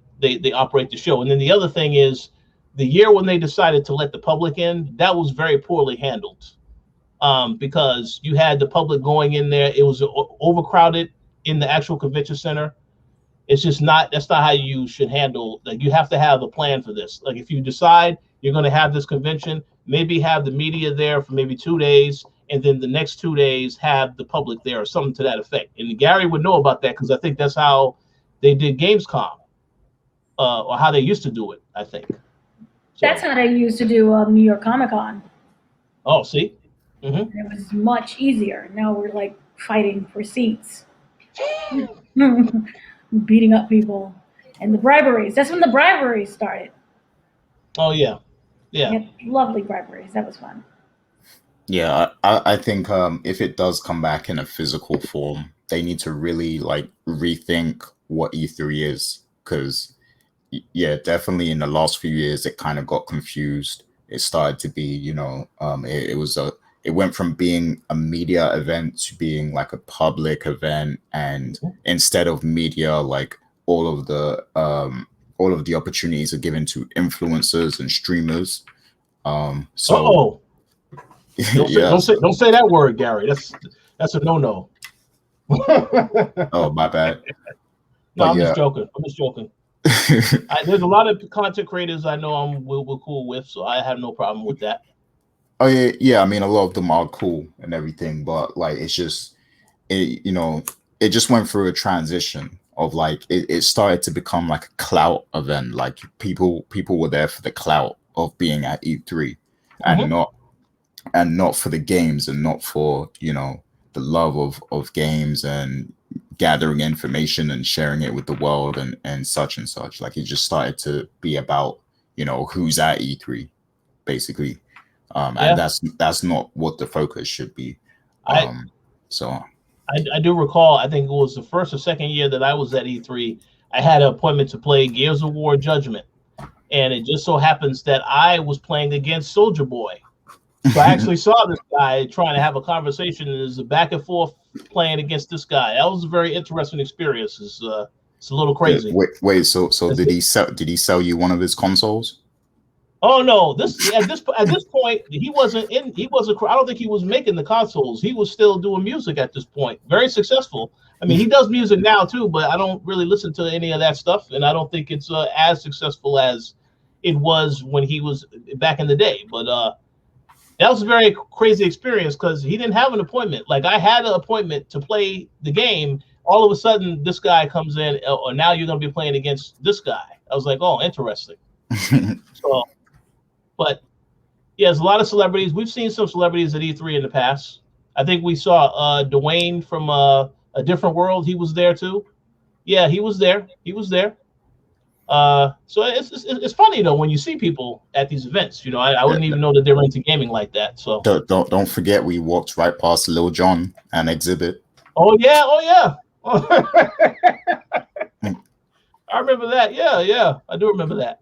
operate the show. And then the other thing is, the year when they decided to let the public in, that was very poorly handled, because you had the public going in there. It was overcrowded in the actual convention center. That's not how you should handle. Like, you have to have a plan for this. Like, if you decide you're going to have this convention, maybe have the media there for maybe 2 days, and then the next 2 days have the public there, or something to that effect. And Gary would know about that, because I think that's how they did Gamescom. Or how they used to do it, I think. So, that's how they used to do New York Comic Con. Oh, see? Mm-hmm. It was much easier. Now we're like fighting for seats. Beating up people. And the briberies. That's when the briberies started. Oh, yeah. Yeah. Lovely briberies. That was fun. Yeah, I think if it does come back in a physical form, they need to really rethink what E3 is, because definitely in the last few years it kind of got confused. It started to be, it went from being a media event to being like a public event, and instead of media, like all of the opportunities are given to influencers and streamers. Don't say that word, Gary. That's a no. Oh, my bad. No, I'm just joking. There's a lot of content creators I know we're cool with, so I have no problem with that. Oh yeah. I mean, a lot of them are cool and everything, but like, it's just, it just went through a transition of like, it started to become like a clout event. Like people were there for the clout of being at E3, and not for the games, and not for the love of games and gathering information and sharing it with the world and such and such. Like, it just started to be about who's at E3, basically. And that's not what the focus should be. I So I do recall, I think it was the first or second year that I was at E3, I had an appointment to play Gears of War Judgment. And it just so happens that I was playing against Soldier Boy. So I actually saw this guy trying to have a conversation, and there's a back and forth playing against this guy. That was a very interesting experience. It's a little crazy. Wait. So did he sell you one of his consoles? Oh no! At this point, he wasn't. I don't think he was making the consoles. He was still doing music at this point. Very successful. I mean, he does music now too, but I don't really listen to any of that stuff, and I don't think it's as successful as it was when he was back in the day. But that was a very crazy experience because he didn't have an appointment. Like, I had an appointment to play the game. All of a sudden, this guy comes in, or now you're going to be playing against this guy. I was like, oh, interesting. So. But yeah, there's a lot of celebrities. We've seen some celebrities at E3 in the past. I think we saw Dwayne from A Different World. He was there too. Yeah, he was there. So it's funny though when you see people at these events. You know, I wouldn't even know that they're into gaming like that. So don't forget we walked right past Lil Jon and Exhibit. Oh yeah. I remember that. Yeah, I do remember that.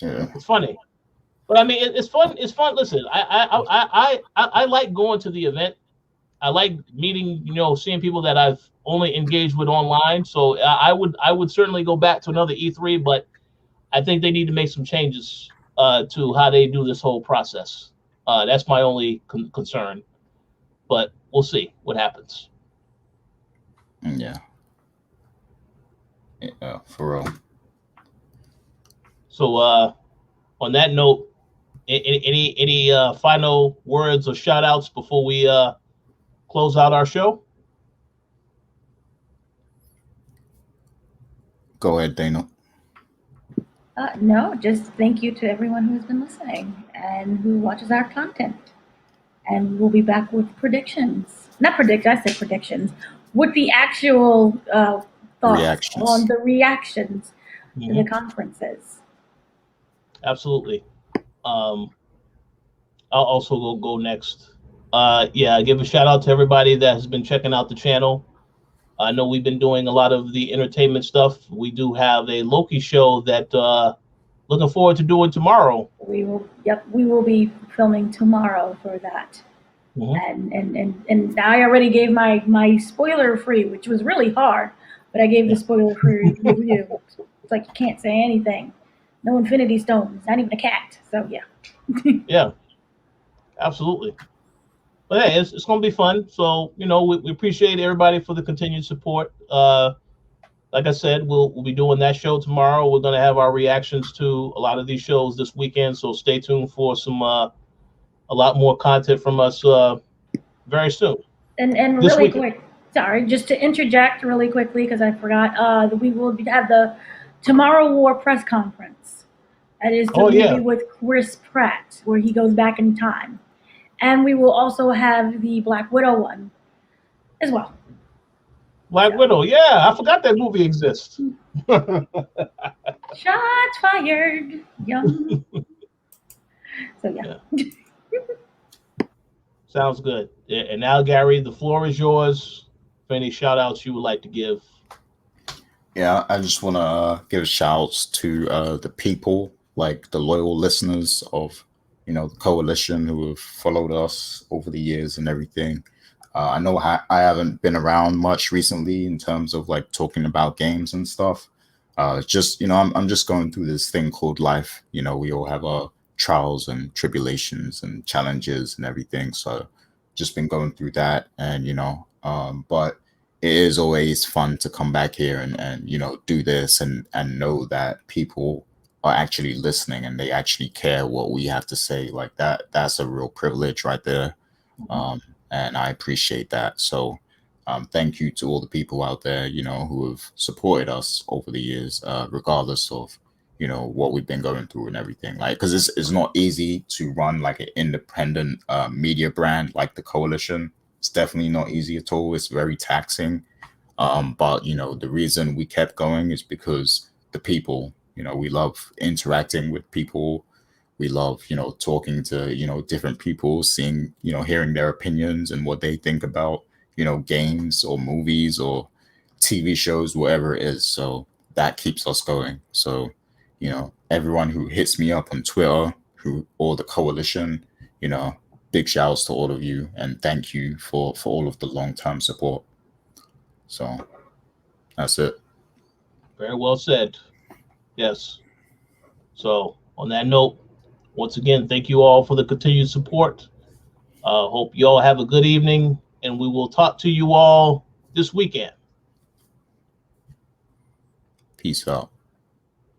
Yeah, it's funny. But I mean, it's fun. It's fun. Listen, I like going to the event. I like meeting, seeing people that I've only engaged with online. So I would certainly go back to another E3, but I think they need to make some changes to how they do this whole process. That's my only concern. But we'll see what happens. Yeah, for real. So on that note. Any final words or shout outs before we close out our show? Go ahead, Dana. No, just thank you to everyone who's been listening and who watches our content. And we'll be back with predictions. Not predictions, I said predictions. With the actual thoughts on the reactions to the conferences. Absolutely. I'll also go next. Give a shout out to everybody that has been checking out the channel. I know we've been doing a lot of the entertainment stuff. We do have a Loki show that looking forward to doing tomorrow. We will be filming tomorrow for that. And I already gave my spoiler free, which was really hard, but I gave the spoiler free review. It's like you can't say anything. No Infinity Stones, not even a cat. So yeah. Yeah, absolutely. But hey, it's going to be fun. So we appreciate everybody for the continued support. Like I said, we'll be doing that show tomorrow. We're going to have our reactions to a lot of these shows this weekend. So stay tuned for some a lot more content from us very soon. And really quick, sorry, just to interject really quickly because I forgot. We will have the Tomorrow War press conference. That is the movie with Chris Pratt, where he goes back in time. And we will also have the Black Widow one as well. Black Widow, yeah. I forgot that movie exists. Shots fired. Yum. So, yeah. Sounds good. Yeah, and now, Gary, the floor is yours for any shout outs you would like to give. Yeah, I just want to give shouts to the people, like the loyal listeners of, the Koalition who have followed us over the years and everything. I know I haven't been around much recently in terms of like talking about games and stuff. Just, I'm just going through this thing called life. We all have our trials and tribulations and challenges and everything. So just been going through that and, but it is always fun to come back here and do this and know that people are actually listening and they actually care what we have to say. Like that's a real privilege right there. And I appreciate that. So thank you to all the people out there, who have supported us over the years, regardless of, what we've been going through and everything. Like, because it's not easy to run like an independent media brand like the Koalition. It's definitely not easy at all. It's very taxing. But, the reason we kept going is because the people, we love interacting with people. We love, talking to, different people, seeing, hearing their opinions and what they think about, games or movies or TV shows, whatever it is. So that keeps us going. So, everyone who hits me up on Twitter, or the Koalition, big shouts to all of you, and thank you for all of the long-term support. So that's it. Very well said. Yes. So on that note, once again, thank you all for the continued support. Hope you all have a good evening, and we will talk to you all this weekend. Peace out.